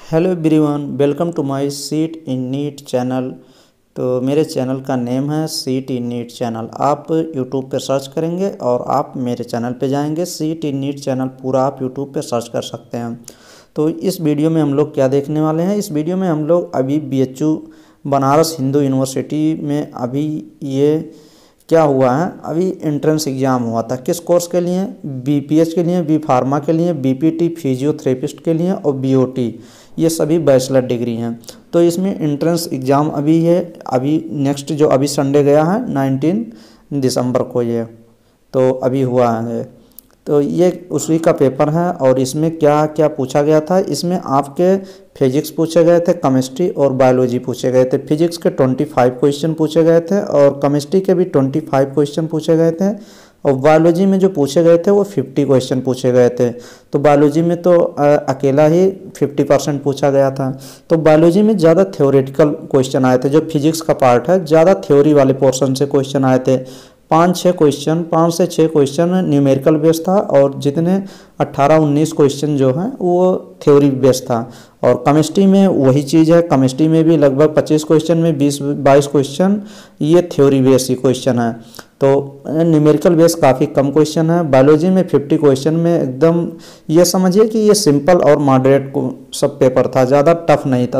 Hello everyone, welcome to my seat in NEET channel. तो मेरे channel का name है सीट इन नीट चैनल। आप यूट्यूब पे सर्च करेंगे और आप मेरे चैनल पे जाएंगे। सीट इन नीट चैनल पूरा आप यूट्यूब पे सर्च कर सकते हैं। तो इस वीडियो में हम लोग क्या देखने वाले हैं, इस वीडियो में हम लोग अभी BHU बनारस हिंदू यूनिवर्सिटी में अभी ये क्या हुआ है, अभी एंट्रेंस एग्ज़ाम हुआ था। किस कोर्स के लिए? BPH के लिए, बी फार्मा के लिए, BPT फिजियोथेरेपिस्ट के लिए और BOT, ये सभी बैचलर डिग्री हैं। तो इसमें एंट्रेंस एग्ज़ाम अभी है, अभी नेक्स्ट जो अभी संडे गया है 19 दिसंबर को, ये तो अभी हुआ है। तो ये उसी का पेपर है और इसमें क्या क्या पूछा गया था, इसमें आपके फिजिक्स पूछे गए थे, केमिस्ट्री और बायोलॉजी पूछे गए थे। फिजिक्स के 25 क्वेश्चन पूछे गए थे और केमिस्ट्री के भी 25 क्वेश्चन पूछे गए थे और बायोलॉजी में जो पूछे गए थे वो 50 क्वेश्चन पूछे गए थे। तो बायोलॉजी में तो अकेला ही 50% पूछा गया था। तो बायोलॉजी में ज़्यादा थ्योरेटिकल क्वेश्चन आए थे, जो फिजिक्स का पार्ट है ज़्यादा थ्योरी वाले पोर्शन से क्वेश्चन आए थे। 5 से 6 क्वेश्चन न्यूमेरिकल बेस था और जितने 18-19 क्वेश्चन जो हैं वो थ्योरी बेस था। और केमिस्ट्री में वही चीज़ है, केमिस्ट्री में भी लगभग 25 क्वेश्चन में 20-22 क्वेश्चन ये थ्योरी बेस ही क्वेश्चन है। तो न्यूमेरिकल बेस काफ़ी कम क्वेश्चन है। बायोलॉजी में 50 क्वेश्चन में एकदम ये समझिए कि ये सिंपल और मॉडरेट सब पेपर था, ज़्यादा टफ नहीं था।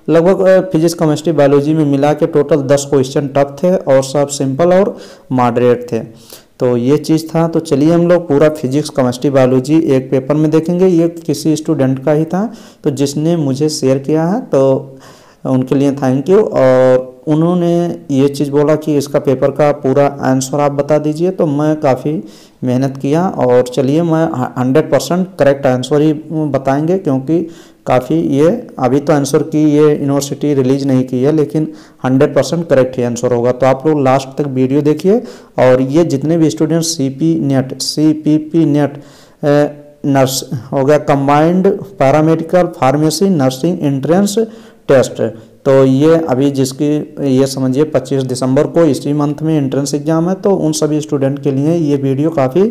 लगभग फिजिक्स केमिस्ट्री बायोलॉजी में मिला के टोटल 10 क्वेश्चन टफ थे और सब सिंपल और मॉडरेट थे। तो ये चीज़ था। तो चलिए हम लोग पूरा फिजिक्स केमिस्ट्री बायोलॉजी एक पेपर में देखेंगे। ये किसी स्टूडेंट का ही था, तो जिसने मुझे शेयर किया है तो उनके लिए थैंक यू। और उन्होंने ये चीज़ बोला कि इसका पेपर का पूरा आंसर आप बता दीजिए, तो मैं काफ़ी मेहनत किया और चलिए मैं 100% करेक्ट आंसर ही बताएंगे, क्योंकि काफ़ी ये अभी तो आंसर की ये यूनिवर्सिटी रिलीज नहीं की है, लेकिन 100% करेक्ट ही आंसर होगा। तो आप लोग लास्ट तक वीडियो देखिए। और ये जितने भी स्टूडेंट CPP नेट नर्स हो गया, combined paramedical pharmacy nursing entrance test, तो ये अभी जिसकी ये समझिए 25 दिसंबर को इसी मंथ में एंट्रेंस एग्जाम है, तो उन सभी स्टूडेंट के लिए ये वीडियो काफ़ी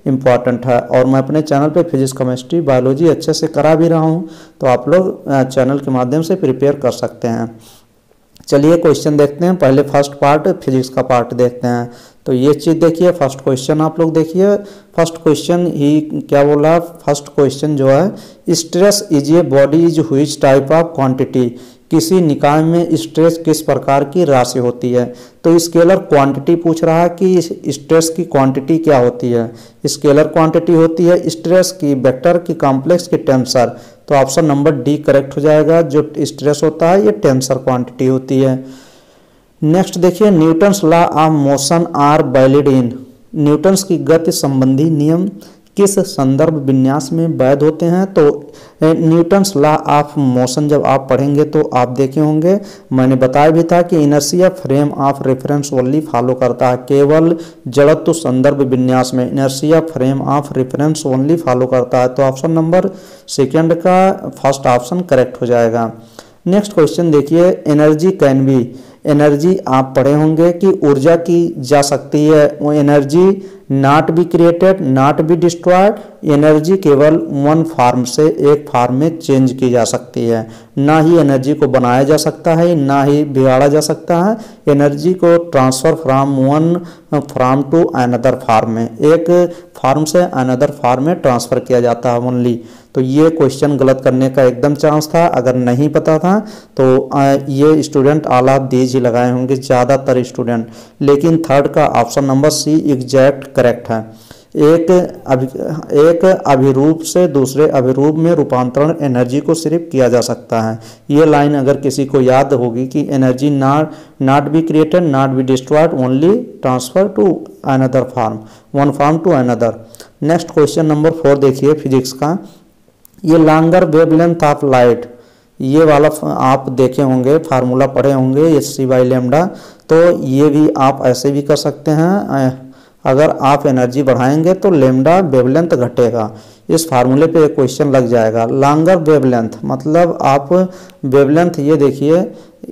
इम्पॉर्टेंट है। और मैं अपने चैनल पे फिजिक्स केमिस्ट्री बायोलॉजी अच्छे से करा भी रहा हूँ, तो आप लोग चैनल के माध्यम से प्रिपेयर कर सकते हैं। चलिए क्वेश्चन देखते हैं। पहले फर्स्ट पार्ट फिजिक्स का पार्ट देखते हैं। तो ये चीज़ देखिए, फर्स्ट क्वेश्चन आप लोग देखिए। फर्स्ट क्वेश्चन ही क्या बोला, फर्स्ट क्वेश्चन जो है, stress is a body is which type of quantity, किसी निकाय में स्ट्रेस किस प्रकार की राशि होती है। तो स्केलर क्वांटिटी पूछ रहा है कि स्ट्रेस की क्वांटिटी क्या होती है। स्केलर क्वांटिटी होती है स्ट्रेस की, वेक्टर की, कॉम्प्लेक्स की, टेंसर। तो ऑप्शन नंबर डी करेक्ट हो जाएगा। जो स्ट्रेस होता है ये टेंसर क्वांटिटी होती है। नेक्स्ट देखिए, Newton's law of motion are valid in, Newton's की गति संबंधी नियम किस संदर्भ विन्यास में वैध होते हैं। तो न्यूटन्स लॉ ऑफ मोशन जब आप पढ़ेंगे तो आप देखे होंगे, मैंने बताया भी था कि inertia frame of reference only follow करता है, केवल जड़त्व संदर्भ विन्यास में inertia frame of reference only follow करता है। तो ऑप्शन नंबर सेकंड का फर्स्ट ऑप्शन करेक्ट हो जाएगा। नेक्स्ट क्वेश्चन देखिए, एनर्जी कैन बी, एनर्जी आप पढ़े होंगे कि ऊर्जा की जा सकती है, वो energy not be created not be destroyed, energy केवल वन फॉर्म से एक फॉर्म में चेंज की जा सकती है, ना ही एनर्जी को बनाया जा सकता है ना ही बिगाड़ा जा सकता है। एनर्जी को transfer from one form to another form में, एक फॉर्म से अनदर फॉर्म में ट्रांसफर किया जाता है ओनली। तो ये क्वेश्चन गलत करने का एकदम चांस था, अगर नहीं पता था तो ये स्टूडेंट ऑल ऑफ दीज ही लगाए होंगे ज़्यादातर स्टूडेंट। लेकिन थर्ड का option number C exact correct है। एक अभिरूप से दूसरे अभिरूप में रूपांतरण एनर्जी को सिर्फ किया जा सकता है। ये लाइन अगर किसी को याद होगी कि energy not be created not be destroyed only transfer to another form, one form to another. Next question number 4 देखिए फिजिक्स का, ये लॉन्गर वेवलेंथ ऑफ लाइट, ये वाला आप देखे होंगे, फार्मूला पढ़े होंगे Hc/λ। तो ये भी आप ऐसे भी कर सकते हैं, अगर आप एनर्जी बढ़ाएंगे तो लैम्डा वेवलेंथ घटेगा। इस फार्मूले पे एक क्वेश्चन लग जाएगा। लॉन्गर वेवलेंथ मतलब आप वेवलेंथ, ये देखिए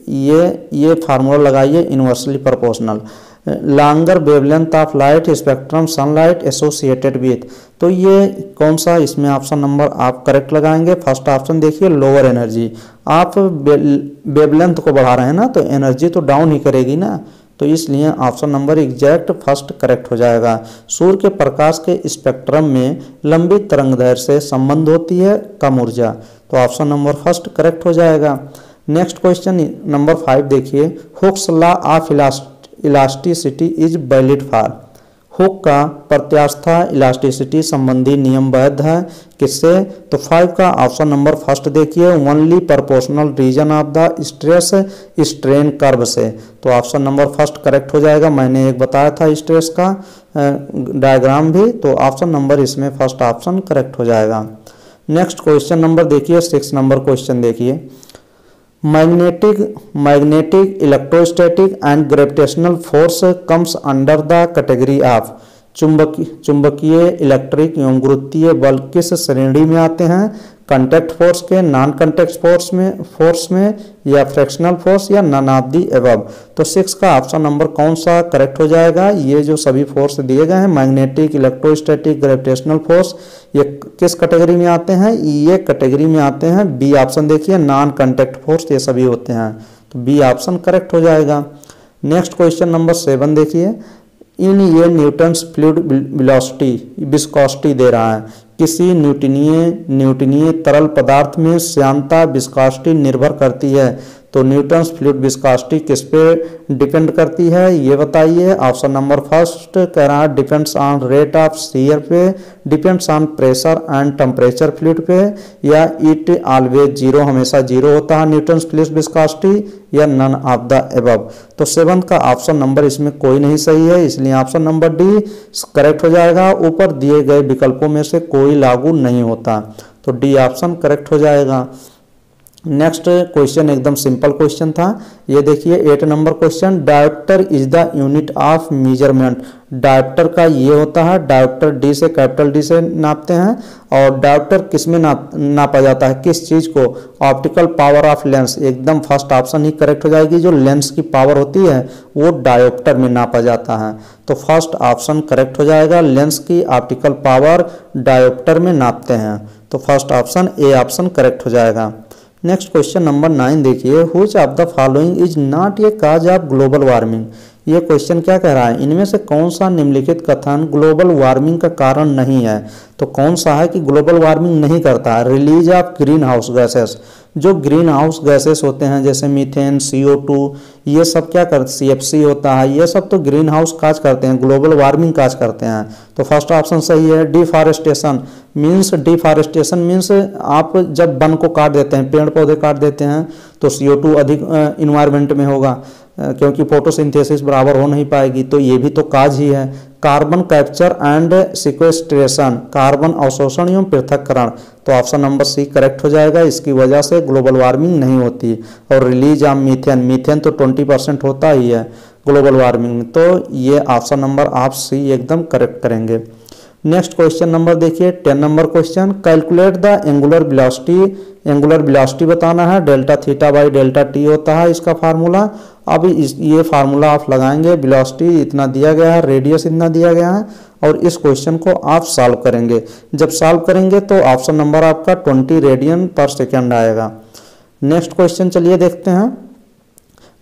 ये फार्मूला लगाइए inversely proportional. Longer wavelength of light spectrum sunlight associated with. तो ये कौन सा इसमें ऑप्शन नंबर आप करेक्ट लगाएंगे? फर्स्ट ऑप्शन देखिए लोअर एनर्जी। आप वेवलेंथ को बढ़ा रहे हैं ना, तो एनर्जी तो डाउन ही करेगी ना, तो इसलिए option number exact first correct हो जाएगा। सूर्य के प्रकाश के स्पेक्ट्रम में लंबी तरंगदैर्घ्य से संबंध होती है कम ऊर्जा, तो ऑप्शन नंबर फर्स्ट करेक्ट हो जाएगा। नेक्स्ट क्वेश्चन नंबर 5 देखिए, Hooke's law of elasticity is valid for. Hook का प्रत्यास्था इलास्टिसिटी संबंधी नियम वैध है किससे? तो 5 का ऑप्शन नंबर फर्स्ट देखिए, only proportional region of the stress strain curve से, तो ऑप्शन नंबर फर्स्ट करेक्ट हो जाएगा। मैंने एक बताया था स्ट्रेस का डायग्राम भी, तो ऑप्शन नंबर इसमें फर्स्ट ऑप्शन करेक्ट हो जाएगा। नेक्स्ट क्वेश्चन नंबर देखिए 6 नंबर क्वेश्चन देखिए, magnetic electrostatic and gravitational force comes under the category of. चुंबकीय इलेक्ट्रिक एवं गुरुत्वीय बल किस श्रेणी में आते हैं? कंटैक्ट फोर्स के, नॉन कंटैक्ट फोर्स में या फ्रैक्शनल फोर्स या नन ऑफ दी अबव। तो 6 का ऑप्शन नंबर कौन सा करेक्ट हो जाएगा? ये जो सभी फोर्स दिए गए हैं मैग्नेटिक इलेक्ट्रोस्टैटिक ग्रेविटेशनल फोर्स, ये किस कैटेगरी में आते हैं? ये कैटेगरी में आते हैं, बी ऑप्शन देखिए नॉन कंटैक्ट फोर्स ये सभी होते हैं, तो बी ऑप्शन करेक्ट हो जाएगा। नेक्स्ट क्वेश्चन नंबर 7 देखिए, इन ये न्यूटन्स फ्लूइड वेलोसिटी विस्कोसिटी दे रहा है, किसी न्यूटनीय तरल पदार्थ में श्यानता विस्कोसिटी निर्भर करती है, तो न्यूटन्स फ्लूइड विस्कोसिटी किस पे डिपेंड करती है ये बताइए। ऑप्शन नंबर फर्स्ट कह रहा है depends on rate of shear पे, depends on pressure and temperature fluid पे, या इट ऑलवेज जीरो हमेशा जीरो होता है न्यूटन्स फ्लूइड विस्कोसिटी, या नन ऑफ द अबव। तो 7 का ऑप्शन नंबर इसमें कोई नहीं सही है, इसलिए ऑप्शन नंबर डी करेक्ट हो जाएगा। ऊपर दिए गए विकल्पों में से कोई लागू नहीं होता, तो डी ऑप्शन करेक्ट हो जाएगा। नेक्स्ट क्वेश्चन एकदम सिंपल क्वेश्चन था, ये देखिए 8 number question, dioptre is the unit of measurement. Dioptre का ये होता है, डायोप्टर डी से कैपिटल डी से नापते हैं, और डायोप्टर किस में नापा जाता है, किस चीज को? ऑप्टिकल पावर ऑफ लेंस, एकदम फर्स्ट ऑप्शन ही करेक्ट हो जाएगी। जो लेंस की पावर होती है वो डायोप्टर में नापा जाता है, तो फर्स्ट ऑप्शन करेक्ट हो जाएगा। लेंस की ऑप्टिकल पावर डायोप्टर में नापते हैं, तो first option A option correct हो जाएगा। नेक्स्ट क्वेश्चन नंबर 9 देखिए, which of the following is not a cause of global warming. ये क्वेश्चन क्या कह रहा है, इनमें से कौन सा निम्नलिखित कथन ग्लोबल वार्मिंग का कारण नहीं है? तो कौन सा है कि ग्लोबल वार्मिंग नहीं करता है? Release of green house gases, जो ग्रीन हाउस गैसेस होते हैं जैसे मीथेन, CO2, ये सब क्या करते, CFC होता है, ये सब तो ग्रीन हाउस काज करते हैं, ग्लोबल वार्मिंग काज करते हैं, तो फर्स्ट ऑप्शन सही है। डिफॉरेस्टेशन मीन्स आप जब वन को काट देते हैं, पेड़ पौधे काट देते हैं, तो CO2 अधिक इन्वायरमेंट में होगा, क्योंकि फोटोसिंथेसिस बराबर हो नहीं पाएगी, तो ये भी तो काज ही है। Carbon capture and sequestration, carbon अवशोषण एवं पृथक्करण, तो ऑप्शन नंबर सी करेक्ट हो जाएगा। इसकी वजह से ग्लोबल वार्मिंग नहीं होती। और रिलीज ऑफ मीथेन तो 20% होता ही है ग्लोबल वार्मिंग में, तो ये ऑप्शन नंबर आप सी एकदम करेक्ट करेंगे। नेक्स्ट क्वेश्चन नंबर देखिए 10 number question, calculate the angular velocity बताना है, delta theta by delta T होता है इसका फार्मूला। अब ये फार्मूला आप लगाएंगे, वेलोसिटी इतना दिया गया है, रेडियस इतना दिया गया है, और इस क्वेश्चन को आप सॉल्व करेंगे। जब सॉल्व करेंगे तो ऑप्शन नंबर आपका 20 रेडियन पर सेकेंड आएगा। नेक्स्ट क्वेश्चन चलिए देखते हैं,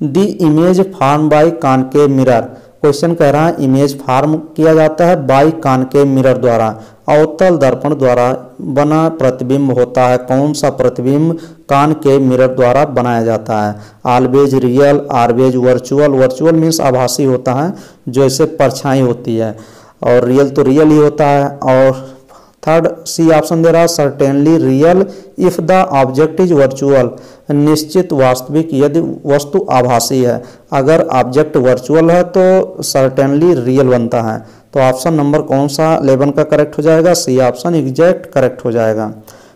the image form by concave mirror. Question कह रहा है इमेज फॉर्म किया जाता है बाय कॉनकेव मिरर द्वारा, अवतल दर्पण द्वारा बना प्रतिबिंब होता है। कौन सा प्रतिबिंब कॉनकेव मिरर द्वारा बनाया जाता है? Always real, always virtual means आभासी होता है, जो इससे परछाई होती है, और रियल तो रियल ही होता है। और थर्ड सी ऑप्शन दे रहा है, certainly real if the object is virtual, निश्चित वास्तविक यदि वस्तु आभासी है। अगर ऑब्जेक्ट वर्चुअल है तो सर्टेनली रियल बनता है, तो ऑप्शन नंबर कौन सा 11 का करेक्ट हो जाएगा? सी ऑप्शन एग्जैक्ट करेक्ट हो जाएगा।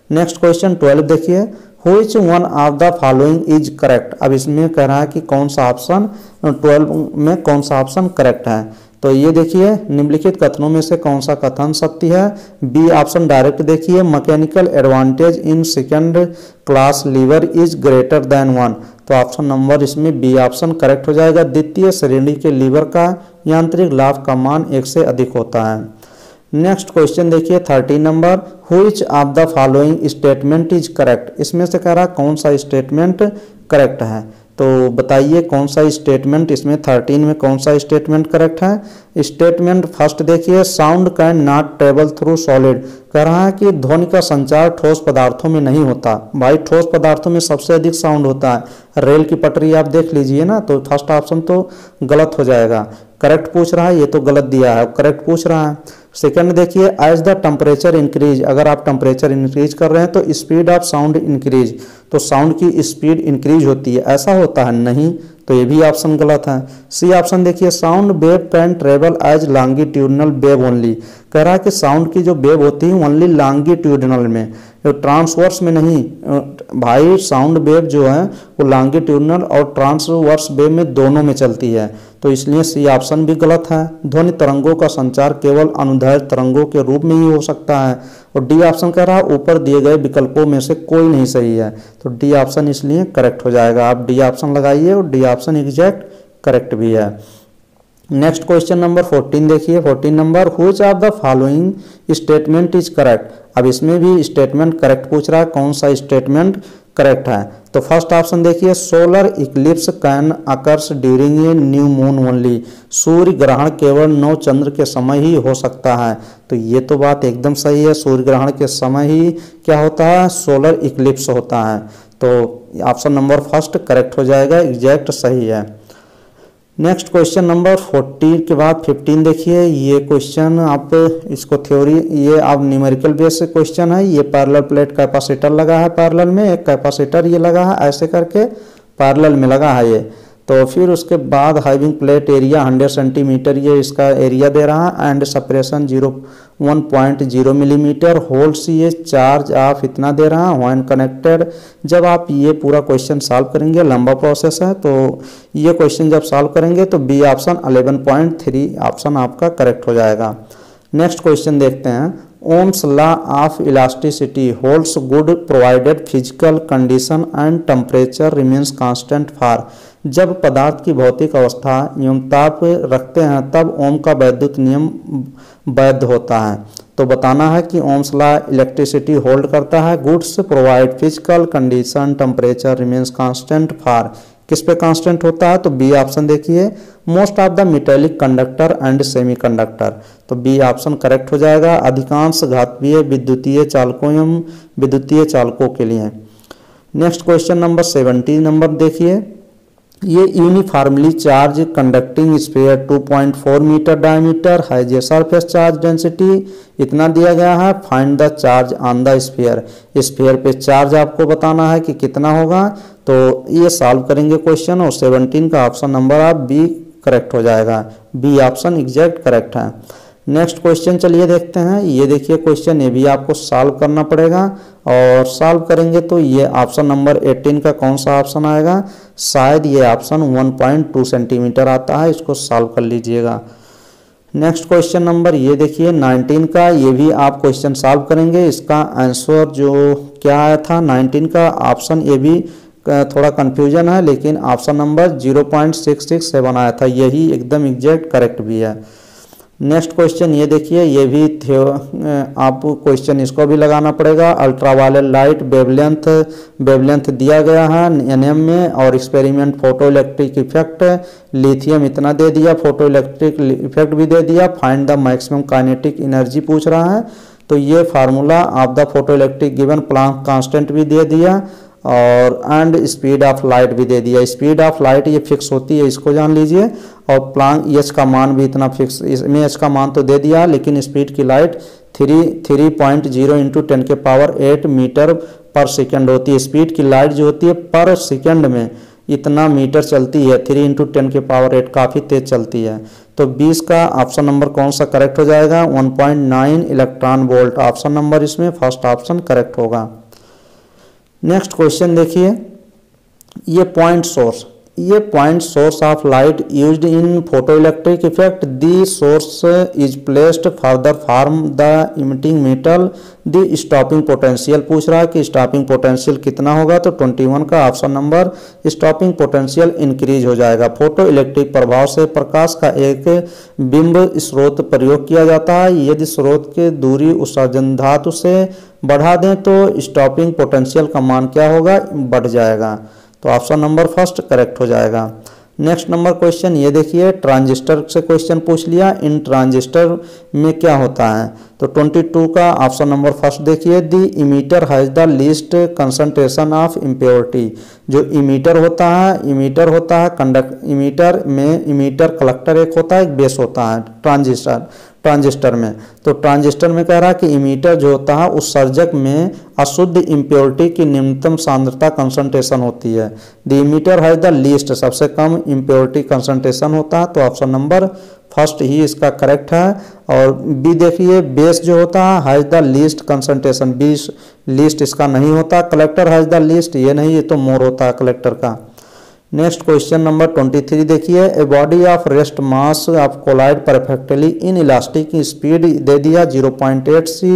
नेक्स्ट क्वेश्चन 12 देखिए, which one of the following is correct. अब इसमें कह रहा है कि कौन सा ऑप्शन 12 में कौन सा ऑप्शन करेक्ट है, तो ये देखिए निम्नलिखित कथनों में से कौन सा कथन सत्य है? बी ऑप्शन डायरेक्ट देखिए, mechanical advantage in second class lever is greater than 1, तो ऑप्शन नंबर इसमें बी ऑप्शन करेक्ट हो जाएगा। द्वितीय श्रेणी के लीवर का यांत्रिक लाभ का मान 1 से अधिक होता है। नेक्स्ट क्वेश्चन देखिए 13 number, which of the following statement is correct. इसमें से कह रहा कौन सा स्टेटमेंट करेक्ट है, तो बताइए कौन सा स्टेटमेंट इसमें 13 में कौन सा स्टेटमेंट करेक्ट है। स्टेटमेंट फर्स्ट देखिए, sound can not travel through solid. कह रहा है कि ध्वनि का संचार ठोस पदार्थों में नहीं होता। भाई ठोस पदार्थों में सबसे अधिक साउंड होता है। रेल की पटरी आप देख लीजिए ना, तो फर्स्ट ऑप्शन तो गलत हो जाएगा। करेक्ट पूछ रहा है, ये तो गलत दिया है, करेक्ट पूछ रहा है। सेकंड देखिए, एज द टेम्परेचर इंक्रीज। अगर आप टेम्परेचर इंक्रीज कर रहे हैं तो स्पीड ऑफ साउंड इंक्रीज, तो साउंड की स्पीड इंक्रीज होती है, ऐसा होता है नहीं, तो ये भी ऑप्शन गलत है। सी ऑप्शन देखिए, sound wave can travel as longitudinal wave only. कह रहा है कि साउंड की जो वेव होती है ओनली लॉन्गिट्यूडनल में, ट्रांसवर्स में नहीं। भाई साउंड वेव जो है वो लॉन्गिट्यूडनल और ट्रांसवर्स वेव में दोनों में चलती है, तो इसलिए सी ऑप्शन भी गलत है। ध्वनि तरंगों का संचार केवल अनुदैर्ध्य तरंगों के रूप में ही हो सकता है। और डी ऑप्शन कह रहा है ऊपर दिए गए विकल्पों में से कोई नहीं सही है, तो डी ऑप्शन इसलिए करेक्ट हो जाएगा। आप डी ऑप्शन लगाइए और डी ऑप्शन एग्जैक्ट करेक्ट भी है। नेक्स्ट क्वेश्चन नंबर 14 देखिए 14 number, which of the following statement is correct. अब इसमें भी स्टेटमेंट करेक्ट पूछ रहा है, कौन सा स्टेटमेंट करेक्ट है। तो फर्स्ट ऑप्शन देखिए, solar eclipse can occurs during a new moon only. सूर्य ग्रहण केवल नौ चंद्र के समय ही हो सकता है, तो ये तो बात एकदम सही है। सूर्य ग्रहण के समय ही क्या होता है, सोलर इक्लिप्स होता है, तो ऑप्शन नंबर फर्स्ट करेक्ट हो जाएगा, एग्जैक्ट सही है। नेक्स्ट क्वेश्चन नंबर 14 के बाद 15 देखिए, ये क्वेश्चन आप इसको थ्योरी, ये आप न्यूमेरिकल बेस से क्वेश्चन है। ये पैरेलल प्लेट कैपेसिटर लगा है, पैरेलल में एक कैपेसिटर ये लगा है, ऐसे करके पैरेलल में लगा है ये। तो फिर उसके बाद हाइविंग प्लेट एरिया 100 सेंटीमीटर ये इसका एरिया दे रहा है, एंड सेपरेशन 1.0 मिलीमीटर, होल्ड्स ये चार्ज आप इतना दे रहा है व्हेन कनेक्टेड। जब आप ये पूरा क्वेश्चन सॉल्व करेंगे, लंबा प्रोसेस है, तो ये क्वेश्चन जब सॉल्व करेंगे तो बी ऑप्शन 11.3 ऑप्शन आपका करेक्ट हो जाएगा। नेक्स्ट क्वेश्चन देखते हैं, Ohm's law of elasticity holds good provided physical condition and temperature remains constant for. जब पदार्थ की भौतिक अवस्था एवं ताप रखते हैं तब ओम का वैद्युत नियम वैध होता है। तो बताना है कि ओम्स लॉ इलेक्ट्रिसिटी होल्ड करता है, goods provide physical condition temperature remains constant for. किस पे कांस्टेंट होता है, तो बी ऑप्शन देखिए, most of the metallic conductor and semiconductor, तो बी ऑप्शन करेक्ट हो जाएगा। अधिकांश घातीय विद्युतीय चालकों एवं विद्युतीय चालकों के लिए। नेक्स्ट क्वेश्चन नंबर 17 नंबर देखिए, ये uniformly charge conducting sphere 2.4 metre diameter है, जे सरफेस चार्ज डेंसिटी इतना दिया गया है, find the charge on the sphere. Sphere पे चार्ज आपको बताना है कि कितना होगा, तो ये सॉल्व करेंगे क्वेश्चन, और 17 का ऑप्शन नंबर आप बी करेक्ट हो जाएगा, बी ऑप्शन एग्जैक्ट करेक्ट है। नेक्स्ट क्वेश्चन चलिए देखते हैं, ये देखिए क्वेश्चन, ये भी आपको सॉल्व करना पड़ेगा, और सॉल्व करेंगे तो ये ऑप्शन नंबर 18 का कौन सा ऑप्शन आएगा, शायद ये ऑप्शन 1.2 सेंटीमीटर आता है, इसको सॉल्व कर लीजिएगा। नेक्स्ट क्वेश्चन नंबर ये देखिए 19 का, ये भी आप क्वेश्चन सॉल्व करेंगे। इसका आंसर जो क्या आया था 19 का ऑप्शन, ये भी थोड़ा कंफ्यूजन है, लेकिन ऑप्शन नंबर 0.667 आया था, यही एकदम एग्जैक्ट करेक्ट भी है। नेक्स्ट क्वेश्चन ये देखिए, ये भी आप क्वेश्चन इसको भी लगाना पड़ेगा। अल्ट्रावायलेट लाइट वेवलेंथ दिया गया है एनएम में, और experiment photo electric effect lithium इतना दे दिया, फोटो इलेक्ट्रिक इफेक्ट भी दे दिया, find the maximum kinetic energy पूछ रहा है। तो ये formula of the photo electric given Planck constant भी दे दिया, और एंड स्पीड ऑफ लाइट भी दे दिया। स्पीड ऑफ लाइट ये फिक्स होती है, इसको जान लीजिए, और प्लांक एच का मान भी इतना फिक्स, इसमें एच का मान तो दे दिया, लेकिन स्पीड की लाइट 3.0 इंटू 10⁸ मीटर पर सेकेंड होती है। स्पीड की लाइट जो होती है पर सेकेंड में इतना मीटर चलती है, 3 इंटू 10⁸ काफ़ी तेज चलती है। तो 20 का ऑप्शन नंबर कौन सा करेक्ट हो जाएगा, 1.9 इलेक्ट्रॉन वोल्ट, ऑप्शन नंबर इसमें फर्स्ट ऑप्शन करेक्ट होगा। नेक्स्ट क्वेश्चन देखिए, ये पॉइंट सोर्स, ये point source of light used in photo electric effect, the source is placed further from the emitting metal, the stopping potential पूछ रहा है कि stopping potential कितना होगा, तो 21 का option number stopping potential increase हो जाएगा। फोटो इलेक्ट्रिक प्रभाव से प्रकाश का एक बिंब स्रोत प्रयोग किया जाता है, यदि स्रोत की दूरी उत्सर्जन धातु से बढ़ा दें तो स्टॉपिंग पोटेंशियल का मान क्या होगा, बढ़ जाएगा। तो ऑप्शन नंबर फर्स्ट करेक्ट हो जाएगा। नेक्स्ट नंबर क्वेश्चन ये देखिए, ट्रांजिस्टर से क्वेश्चन पूछ लिया, इन ट्रांजिस्टर में क्या होता है, तो 22 का ऑप्शन नंबर फर्स्ट देखिए, the emitter has the least concentration of impurity. जो इमीटर होता है इमीटर में इमीटर कलेक्टर एक होता है, एक बेस होता है ट्रांजिस्टर में। तो ट्रांजिस्टर में कह रहा है कि इमीटर जो होता है उत्सर्जक में अशुद्ध इम्प्योरिटी की न्यूनतम सांद्रता कंसंट्रेशन होती है। The emitter has the least, सबसे कम इम्प्योरिटी कंसंट्रेशन होता है, तो ऑप्शन नंबर फर्स्ट ही इसका करेक्ट है। और बी देखिए, बेस जो होता है has the least concentration, B least इसका नहीं होता। कलेक्टर हैज द लीस्ट, ये नहीं, ये तो मोर होता है कलेक्टर का। नेक्स्ट क्वेश्चन नंबर 23 देखिए, a body of rest mass of collide perfectly inelastic speed दे दिया 0.8 c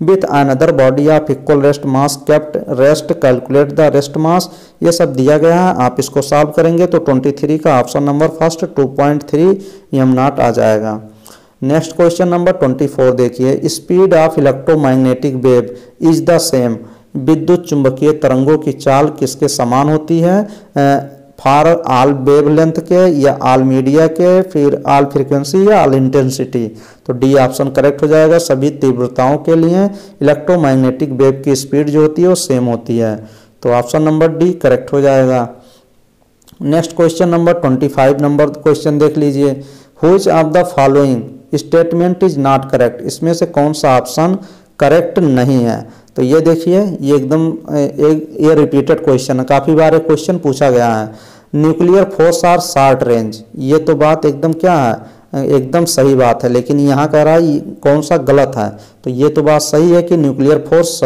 with another body of equal rest mass kept rest, calculate the rest mass, ये सब दिया गया है। आप इसको सॉल्व करेंगे तो 23 का ऑप्शन नंबर फर्स्ट 2.3 m0 आ जाएगा। नेक्स्ट क्वेश्चन नंबर 24 देखिए, speed of electromagnetic wave is the same, विद्युत चुंबकीय तरंगों की चाल किसके समान होती है, फॉर ऑल वेवलेंथ के या ऑल मीडिया के, फिर ऑल फ्रीक्वेंसी या ऑल इंटेंसिटी, तो डी ऑप्शन करेक्ट हो जाएगा। सभी तीव्रताओं के लिए इलेक्ट्रोमैग्नेटिक वेव की स्पीड जो होती है वो सेम होती है, तो ऑप्शन नंबर डी करेक्ट हो जाएगा। Next question number 25 number question देख लीजिए, which of the following statement is not correct, इसमें से कौन सा ऑप्शन करेक्ट नहीं है, तो ये देखिए, ये एकदम ये रिपीटेड क्वेश्चन है, काफ़ी बार एक क्वेश्चन पूछा गया है। Nuclear force are short range, ये तो बात एकदम क्या है, एकदम सही बात है, लेकिन यहाँ कह रहा है कौन सा गलत है, तो ये तो बात सही है कि न्यूक्लियर फोर्स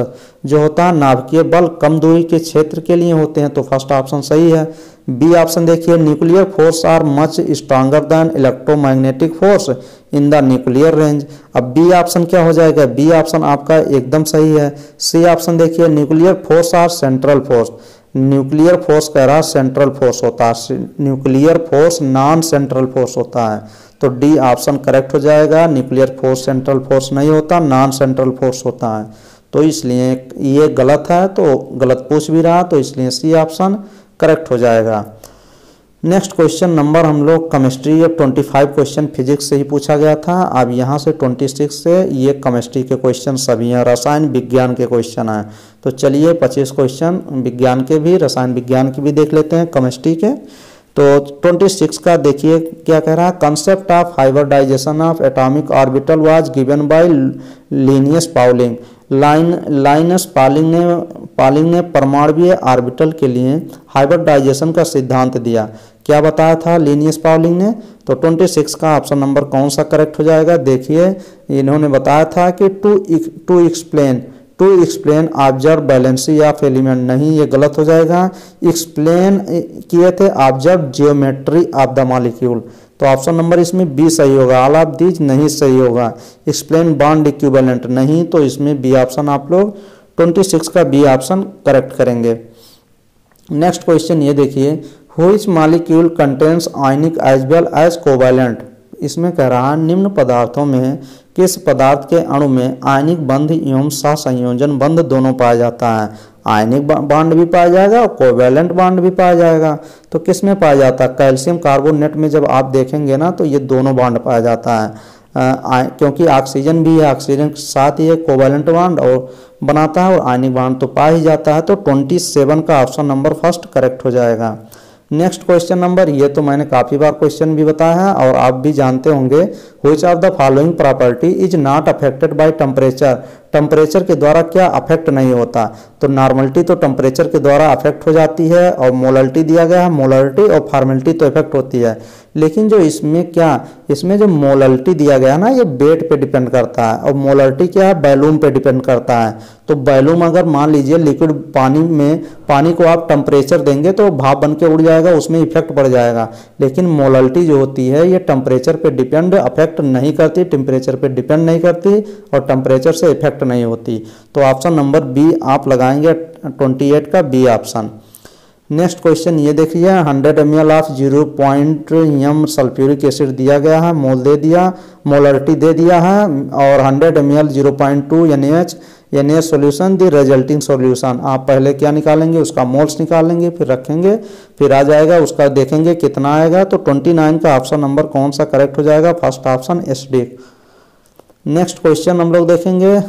जो होता है नाभिकीय बल कम दूरी के क्षेत्र के लिए होते हैं, तो फर्स्ट ऑप्शन सही है। बी ऑप्शन देखिए, nuclear force are much stronger than electromagnetic force in the nuclear range. अब बी ऑप्शन क्या हो जाएगा, बी ऑप्शन आपका एकदम सही है। सी ऑप्शन देखिए, nuclear force are central force, nuclear force कह रहा है सेंट्रल फोर्स होता है, nuclear force non central force होता है, तो डी ऑप्शन करेक्ट हो जाएगा। न्यूक्लियर फोर्स सेंट्रल फोर्स नहीं होता, नॉन सेंट्रल फोर्स होता है, तो इसलिए ये गलत है, तो गलत पूछ भी रहा, तो इसलिए सी ऑप्शन करेक्ट हो जाएगा। नेक्स्ट क्वेश्चन नंबर हम लोग केमिस्ट्री, अब 25 क्वेश्चन फिजिक्स से ही पूछा गया था, अब यहाँ से 26 से ये केमिस्ट्री के क्वेश्चन सभी हैं, रसायन विज्ञान के क्वेश्चन हैं। तो चलिए 25 क्वेश्चन विज्ञान के भी, रसायन विज्ञान के भी देख लेते हैं केमिस्ट्री के। तो 26 का देखिए क्या कह रहा है, concept of hybridisation of atomic orbital was given by Linus Pauling. Linus Pauling ने परमाणुीय ऑर्बिटल के लिए हाइब्रिडाइजेशन का सिद्धांत दिया। क्या बताया था लिनियस पाउलिंग ने, तो 26 का ऑप्शन नंबर कौन सा करेक्ट हो जाएगा, देखिए इन्होंने बताया था कि to explain observe valency of element, नहीं ये गलत हो जाएगा। एक्सप्लेन किए थे observe geometry of the molecule, तो ऑप्शन नंबर इसमें बी सही होगा। ऑल ऑफ दीज नहीं सही होगा। एक्सप्लेन बॉन्ड इक्विवेलेंट नहीं, तो इसमें बी ऑप्शन आप लोग 26 का बी ऑप्शन करेक्ट करेंगे। नेक्स्ट क्वेश्चन ये देखिए, which molecule contains ionic as well as covalent, इसमें कह रहा है निम्न पदार्थों में किस पदार्थ के अणु में आयनिक बंध एवं सहसंयोजन बंध दोनों पाया जाता है। आयनिक बॉन्ड भी पाया जाएगा और कोवैलेंट बॉन्ड भी पाया जाएगा, तो किस में पाया जाता है, कैल्शियम कार्बोनेट में जब आप देखेंगे ना तो ये दोनों बॉन्ड पाया जाता है, क्योंकि ऑक्सीजन भी है, ऑक्सीजन के साथ ही एक कोवैलेंट बॉन्ड और बनाता है, और आयनिक बॉन्ड तो पाया ही जाता है, तो 27 का ऑप्शन नंबर फर्स्ट करेक्ट हो जाएगा। नेक्स्ट क्वेश्चन नंबर, ये तो मैंने काफ़ी बार क्वेश्चन भी बताया है और आप भी जानते होंगे, which of the following property is not affected by temperature. Temperature के द्वारा क्या अफेक्ट नहीं होता। तो नॉर्मलिटी तो टेम्परेचर के द्वारा अफेक्ट हो जाती है, और मोलरिटी दिया गया है, मोलरिटी और फॉर्मेलिटी तो इफेक्ट होती है। लेकिन जो इसमें इसमें जो मोलरिटी दिया गया ना, ये वेट पे डिपेंड करता है, और मोलरिटी क्या है, वॉल्यूम पे डिपेंड करता है। तो वॉल्यूम अगर मान लीजिए लिक्विड पानी को आप टेम्परेचर देंगे तो भाप बन के उड़ जाएगा, उसमें इफेक्ट पड़ जाएगा। लेकिन मोलरिटी जो होती है ये टेम्परेचर पे डिपेंड अफेक्ट नहीं करती, टेम्परेचर पे डिपेंड नहीं करती, और टेम्परेचर से इफेक्ट नहीं होती। तो ऑप्शन नंबर बी आप लगाएंगे 28 का बी ऑप्शन। नेक्स्ट क्वेश्चन ये देखिए, 100 ml of 0.m sulphuric acid दिया गया है, मोल दे दिया, मोलरिटी दे दिया है, और 100 ml 0.2 NaH सॉल्यूशन दी रिजल्टिंग सॉल्यूशन। आप पहले क्या निकालेंगे, उसका मोल्स निकालेंगे, फिर रखेंगे, फिर आ जाएगा उसका देखेंगे कितना आएगा। तो 29 का ऑप्शन नंबर कौन सा करेक्ट हो जाएगा, first option S D. Next question हम लोग देखेंगे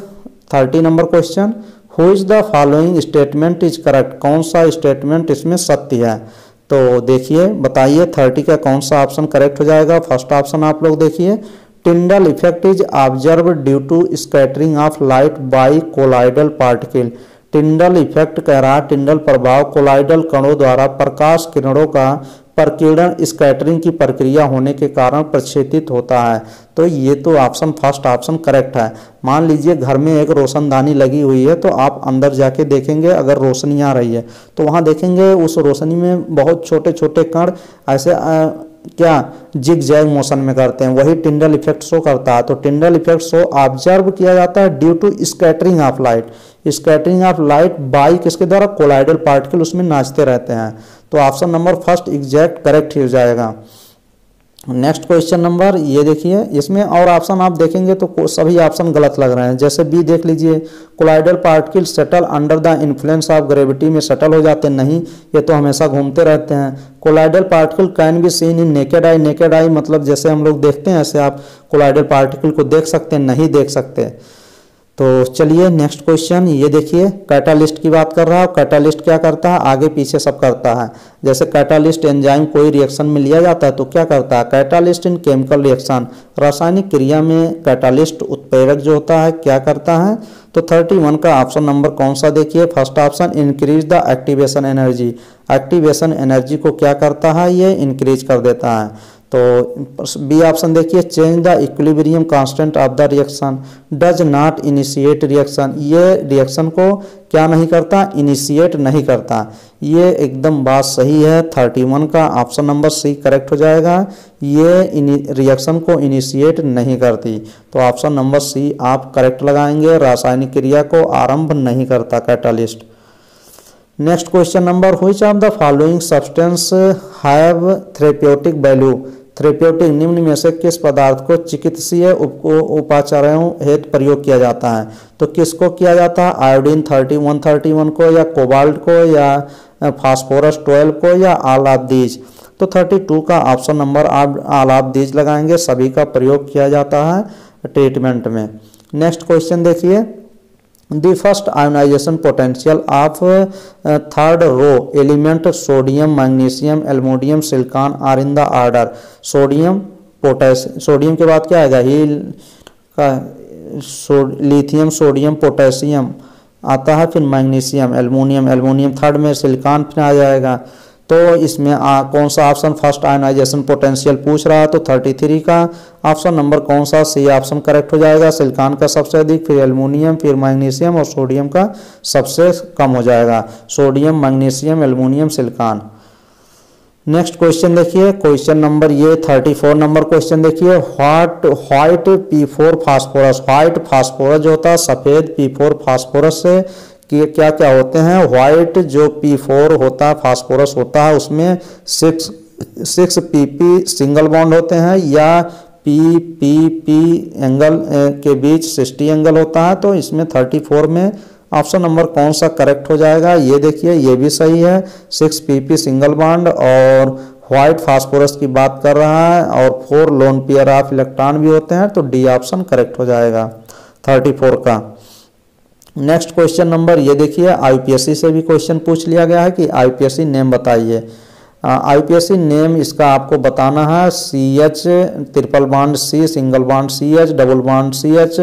30 number question, who is the following statement is correct, कौन सा स्टेटमेंट इसमें सत्य है। तो देखिए बताइए 30 का कौन सा ऑप्शन करेक्ट हो जाएगा। फर्स्ट ऑप्शन आप लोग देखिए, Tyndall effect is observe due to scattering of light by colloidal particle. Tyndall effect कह रहा है, टिंडल प्रभाव कोलाइडल कणों द्वारा प्रकाश किरणों का प्रकीर्णन स्कैटरिंग की प्रक्रिया होने के कारण प्रक्षेपित होता है। तो ये तो ऑप्शन फर्स्ट ऑप्शन करेक्ट है। मान लीजिए घर में एक रोशनदानी लगी हुई है, तो आप अंदर जाके देखेंगे अगर रोशनी आ रही है तो वहाँ देखेंगे उस रोशनी में बहुत छोटे छोटे कण ऐसे क्या जिग जैग मोशन में करते हैं, वही टिंडल इफेक्ट शो करता है। तो टिंडल इफेक्ट शो ऑब्जर्व किया जाता है due to scattering of light, scattering of light by किसके द्वारा, कोलाइडल पार्टिकल उसमें नाचते रहते हैं। तो option number first exact correct हो जाएगा। नेक्स्ट क्वेश्चन नंबर ये देखिए, इसमें और ऑप्शन आप देखेंगे तो सभी ऑप्शन गलत लग रहे हैं। जैसे बी देख लीजिए, colloidal particle settle under the influence of gravity में सेटल हो जाते नहीं, ये तो हमेशा घूमते रहते हैं। Colloidal particle can be seen in naked eye, naked eye मतलब जैसे हम लोग देखते हैं ऐसे आप कोलाइडल पार्टिकल को देख सकते हैं, नहीं देख सकते। तो चलिए नेक्स्ट क्वेश्चन ये देखिए, कैटालिस्ट की बात कर रहा है। कैटालिस्ट क्या करता है, आगे पीछे सब करता है। जैसे कैटालिस्ट एंजाइम कोई रिएक्शन में लिया जाता है तो क्या करता है, कैटालिस्ट इन केमिकल रिएक्शन, रासायनिक क्रिया में कैटालिस्ट उत्प्रेरक जो होता है क्या करता है। तो 31 का ऑप्शन नंबर कौन सा देखिए, first option increase the activation energy, activation energy को क्या करता है, ये इंक्रीज कर देता है। तो बी ऑप्शन देखिए, change the equilibrium constant of the reaction, does not initiate reaction, ये रिएक्शन को क्या नहीं करता, इनिशिएट नहीं करता। ये एकदम बात सही है, 31 का ऑप्शन नंबर सी करेक्ट हो जाएगा, ये रिएक्शन को इनिशिएट नहीं करती। तो ऑप्शन नंबर सी आप करेक्ट लगाएंगे, रासायनिक क्रिया को आरंभ नहीं करता catalyst. Next question number, which of the following substance have therapeutic value, therapeutic निम्न में से किस पदार्थ को चिकित्सीय उपाचारों हेतु प्रयोग किया जाता है। तो किसको किया जाता है, आयोडीन 131 को, या कोबाल्ट को, या फास्फोरस 12 को, या ऑल ऑफ दीज। तो 32 का ऑप्शन नंबर आप ऑल ऑफ दीज लगाएंगे, सभी का प्रयोग किया जाता है ट्रीटमेंट में। नेक्स्ट क्वेश्चन देखिए, The first ionization potential of third row element sodium, magnesium, aluminum, silicon are in the order sodium potassium, sodium के बाद क्या आएगा, हील का लिथियम, सोडियम, पोटेशियम आता है, फिर मैग्नीशियम, एल्युमिनियम, एल्युमिनियम थर्ड में, सिलिकॉन फिर आ जाएगा। तो इसमें कौन सा ऑप्शन फर्स्ट आयनाइजेशन पोटेंशियल पूछ रहा है, तो 33 का ऑप्शन नंबर कौन सा, सी ऑप्शन करेक्ट हो जाएगा। सिलिकॉन का सबसे अधिक, फिर एल्युमिनियम, फिर मैग्नीशियम, और सोडियम का सबसे कम हो जाएगा, sodium, magnesium, aluminium, silicon. Next question देखिए, क्वेश्चन नंबर ये 34 नंबर क्वेश्चन देखिए, white P4 phosphorus, white phosphorus जो होता है सफेद P4 फास्फोरस से कि क्या क्या होते हैं। व्हाइट जो P4 होता है फास्फोरस होता है उसमें 6 PP सिंगल बॉन्ड होते हैं, या PP एंगल के बीच 60 एंगल होता है। तो इसमें 34 में ऑप्शन नंबर कौन सा करेक्ट हो जाएगा, ये देखिए ये भी सही है, 6 PP सिंगल बॉन्ड और व्हाइट फास्फोरस की बात कर रहा है, और 4 लोन पेयर ऑफ इलेक्ट्रॉन भी होते हैं। तो डी ऑप्शन करेक्ट हो जाएगा 34 का। नेक्स्ट क्वेश्चन नंबर ये देखिए, आईपीएससी से भी क्वेश्चन पूछ लिया गया है कि आईपीएससी नेम बताइए। आईयूपीएसी नेम इसका आपको बताना है, CH triple bond C single bond CH double bond CH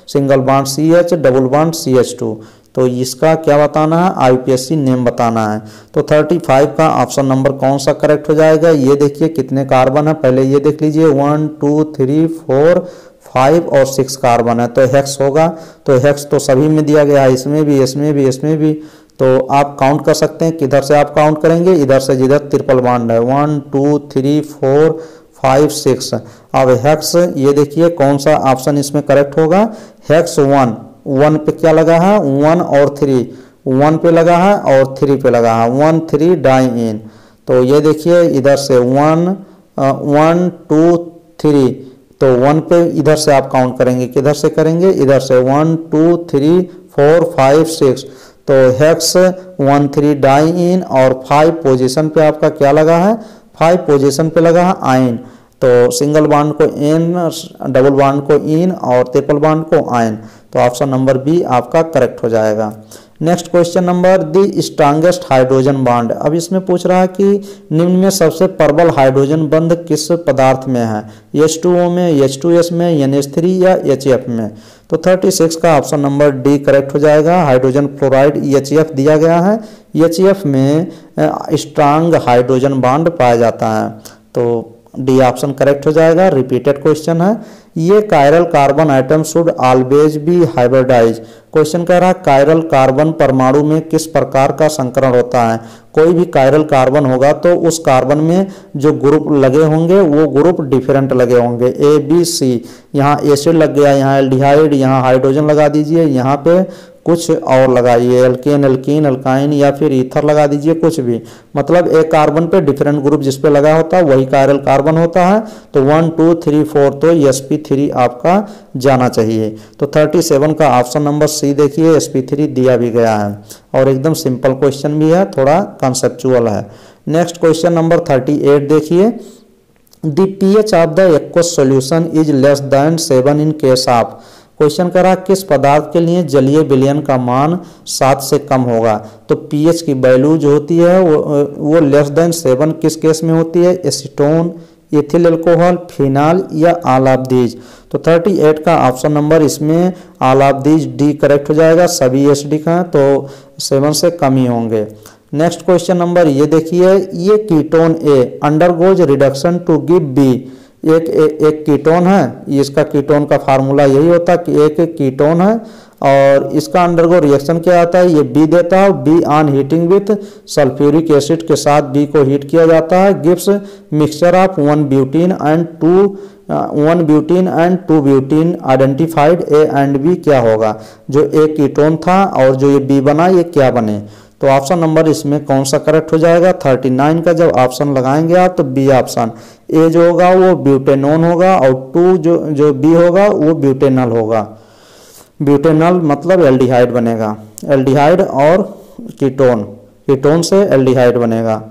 single bond CH double bond CH2। तो इसका क्या बताना है, आईयूपीएसी नेम बताना है। तो 35 का ऑप्शन नंबर कौन सा करेक्ट हो जाएगा। ये देखिए कितने कार्बन है, पहले ये देख लीजिए 1 2 3 4 5 और 6 कार्बन है, तो हेक्स होगा। तो हेक्स तो सभी में दिया गया है, इसमें भी इसमें भी इसमें भी। तो आप काउंट कर सकते हैं, किधर से आप काउंट करेंगे, इधर से जिधर ट्रिपल बॉन्ड है 1 2 3 4 5 6। अब हेक्स ये देखिए कौन सा ऑप्शन इसमें करेक्ट होगा, हेक्स 1 पे क्या लगा है, 1 और 3, 1 पे लगा है और 3 पे लगा है, 1 3 डाइइन। तो ये देखिए इधर से 1 1 2 3, तो 1 पे इधर से आप काउंट करेंगे, किधर से करेंगे, इधर से 1 2 3 4 5 6। तो हेक्स 1 3 डाइइन और 5 पोजीशन पे आपका क्या लगा है, 5 पोजीशन पे लगा है आयन। तो सिंगल बॉन्ड को एन, डबल बॉन्ड को इन और ट्रिपल बॉन्ड को आयन। तो ऑप्शन नंबर बी आपका करेक्ट हो जाएगा। नेक्स्ट क्वेश्चन नंबर, दी स्ट्रांगेस्ट हाइड्रोजन बॉन्ड। अब इसमें पूछ रहा है कि निम्न में सबसे प्रबल हाइड्रोजन बंध किस पदार्थ में है, H2O में, H2S में, NH3 या HF में। तो 36 का ऑप्शन नंबर डी करेक्ट हो जाएगा। हाइड्रोजन फ्लोराइड HF दिया गया है, HF में स्ट्रांग हाइड्रोजन बॉन्ड पाया जाता है। तो डी ऑप्शन करेक्ट हो जाएगा। रिपीटेड क्वेश्चन है, ये chiral carbon atom should always be hybridise. Question कह रहा है कायरल कार्बन परमाणु में किस प्रकार का संकरण होता है। कोई भी कायरल कार्बन होगा तो उस कार्बन में जो ग्रुप लगे होंगे वो ग्रुप डिफरेंट लगे होंगे, A B C। यहाँ एसिड लग गया, यहाँ एल्डिहाइड, यहाँ हाइड्रोजन लगा दीजिए, यहाँ पे कुछ और लगाइए, एल्केन, एल्कीन, अल्काइन या फिर ईथर लगा दीजिए, कुछ भी। मतलब एक कार्बन पे डिफरेंट ग्रुप जिस पे लगा होता है वही कायरल कार्बन होता है। तो 1 2 3 4 तो sp3 आपका जाना चाहिए। तो 37 का ऑप्शन नंबर सी देखिए, sp3 दिया भी गया है और एकदम सिंपल क्वेश्चन भी है, थोड़ा कंसेप्चुअल है। नेक्स्ट क्वेश्चन नंबर 38 देखिए, the pH of the aqueous solution is less than 7 in case of. Question करा किस पदार्थ के लिए जलीय विलयन का मान 7 से कम होगा। तो pH की वैल्यू जो होती है वो लेस देन 7 किस केस में होती है, एसीटोन, एथिल अल्कोहल, फिनाल या ऑल ऑफ दीज। तो 38 का ऑप्शन नंबर इसमें all of these D correct हो जाएगा। सभी एसिडिक हैं तो 7 से कम ही होंगे। नेक्स्ट क्वेश्चन नंबर ये देखिए, ये ketone A undergoes reduction to give B. एक कीटोन है, इसका कीटोन का फार्मूला यही होता है कि एक कीटोन है और इसका अंडरगो रिएक्शन क्या आता है, ये बी देता है। B on heating with sulphuric acid के साथ बी को हीट किया जाता है, gives mixture of 1 butene and 2 butene identified A and B. क्या होगा, जो एक कीटोन था और जो ये बी बना ये क्या बने। तो ऑप्शन नंबर इसमें कौन सा करेक्ट हो जाएगा, 39 का जब ऑप्शन लगाएंगे आप तो बी ऑप्शन। ए जो होगा वो ब्यूटेनोन होगा और 2 जो बी होगा वो ब्यूटेनल होगा। ब्यूटेनल मतलब एल्डिहाइड बनेगा, एल्डिहाइड और कीटोन, कीटोन से एल्डिहाइड बनेगा,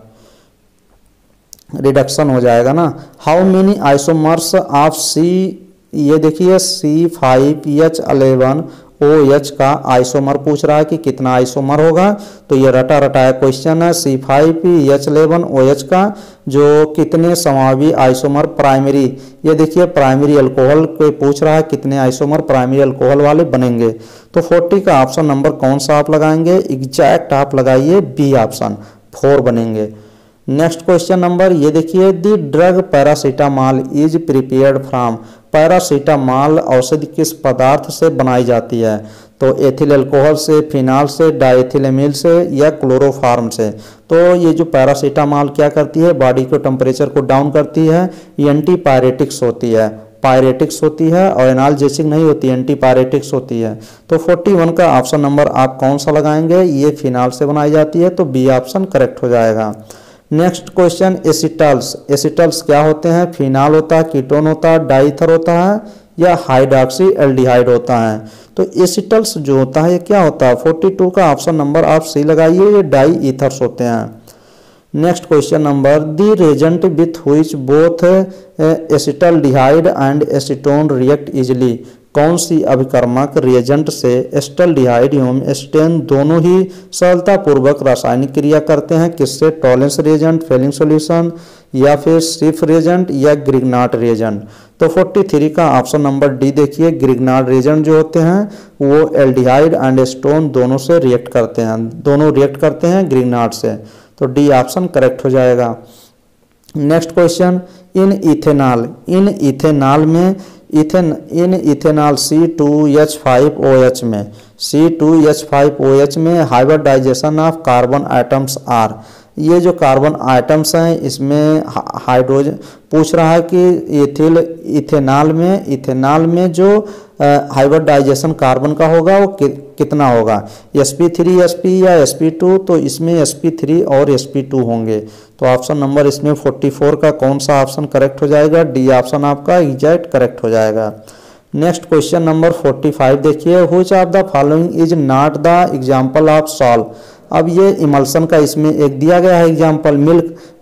रिडक्शन हो जाएगा ना। हाउ मेनी आइसोमर्स ऑफ सी, ये देखिए C5H11 OH का आइसोमर पूछ रहा है कि कितना आइसोमर होगा। तो ये रटा रटाया क्वेश्चन है। C5H11 OH का जो कितने समावी आइसोमर प्राइमरी, ये देखिए प्राइमरी अल्कोहल को पूछ रहा है कितने आइसोमर प्राइमरी अल्कोहल वाले बनेंगे। तो 40 का ऑप्शन नंबर कौन सा आप लगाएंगे, एग्जैक्ट आप लगाइए बी ऑप्शन, 4 बनेंगे। नेक्स्ट क्वेश्चन नंबर ये देखिए, the drug paracetamol is prepared from. Paracetamol औषधि किस पदार्थ से बनाई जाती है। तो एथिल अल्कोहल से, फिनाल से, डाइथिलेमिल से या क्लोरोफार्म से। तो ये जो पैरासीटामॉल क्या करती है, बॉडी को टेम्परेचर को डाउन करती है, ये एंटी पायरेटिक्स होती है, पायरेटिक्स होती है और एनाल्जेसिक नहीं होती, एंटी पायरेटिक्स होती है। तो 41 का ऑप्शन नंबर आप कौन सा लगाएंगे, ये फिनाल से बनाई जाती है, तो बी ऑप्शन करेक्ट हो जाएगा। Next question, एसिटल्स। एसिटल्स क्या होते हैं, फिनाल होता है, कीटोन होता है, डाइथर होता है या हाइड्रॉक्सी एल्डिहाइड होता है। तो एसिटल्स जो होता है ये क्या होता है, 42 का ऑप्शन नंबर आप सी लगाइए, ये डाई ईथर्स होते हैं। Next question number, the reagent with which both acetaldehyde and acetone react easily. कौन सी अभिकर्मक रिएजेंट से एसिटाल्डिहाइड एवं एस्टेन दोनों ही सरलतापूर्वक रासायनिक क्रिया करते हैं? किससे? टॉलेंस रिएजेंट, फेलिंग सॉल्यूशन, या फिर सिफ रिएजेंट, या ग्रिग्नार्ड रिएजेंट। तो 43 का ऑप्शन नंबर डी देखिए, ग्रिग्नार्ड रिएजेंट जो होते हैं वो एल्डिहाइड एंड एस्टोन दोनों से रिएक्ट करते हैं, दोनों रिएक्ट करते हैं ग्रिग्नार्ड से। तो डी ऑप्शन करेक्ट हो जाएगा। नेक्स्ट क्वेश्चन, इन इथेनॉल में इथेनॉल C2H5OH में C2H5OH में hybridisation of carbon atoms are. ये जो कार्बन आइटम्स हैं इसमें हाइड्रोजन पूछ रहा है कि इथेनॉल में जो हाइब्रिडाइजेशन कार्बन का होगा वो कितना होगा, sp3 sp या sp2? तो इसमें sp3 और sp2 होंगे। तो ऑप्शन नंबर इसमें 44 का कौन सा ऑप्शन करेक्ट हो जाएगा? डी ऑप्शन आपका एग्जैक्ट करेक्ट हो जाएगा। नेक्स्ट क्वेश्चन नंबर 45 देखिए, which of the following is not the example of solve. अब ये इमल्सन का इसमें एक दिया गया है एग्जाम्पल,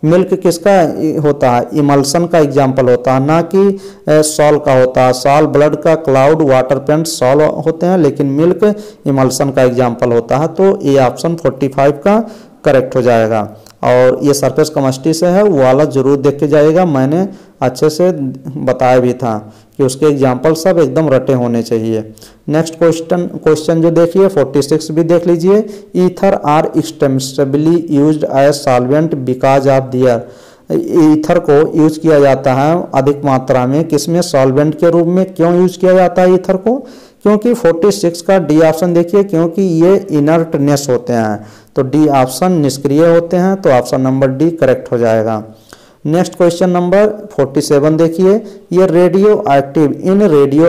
मिल्क किसका होता है? इमल्सन का एग्जाम्पल होता है, ना कि सॉल का होता है। सॉल ब्लड का, क्लाउड, वाटर पेंट सॉल होते हैं, लेकिन मिल्क इमल्सन का एग्जाम्पल होता है। तो ये ऑप्शन 45 का करेक्ट हो जाएगा। और ये सरफेस केमिस्ट्री से है, वो वाला जरूर देख के जाइएगा, मैंने अच्छे से बताया भी था कि उसके एग्जाम्पल सब एकदम रटे होने चाहिए। नेक्स्ट क्वेश्चन जो देखिए 46 भी देख लीजिए, ether are extensively used as solvent because of their. Ether को यूज किया जाता है अधिक मात्रा में, किसमें? सॉल्वेंट के रूप में। क्यों यूज किया जाता है ईथर को? क्योंकि 46 का डी ऑप्शन देखिए, क्योंकि ये इनर्टनेस होते हैं। तो डी ऑप्शन निष्क्रिय होते हैं, तो ऑप्शन नंबर डी करेक्ट हो जाएगा। नेक्स्ट क्वेश्चन नंबर 47 देखिए, ये radio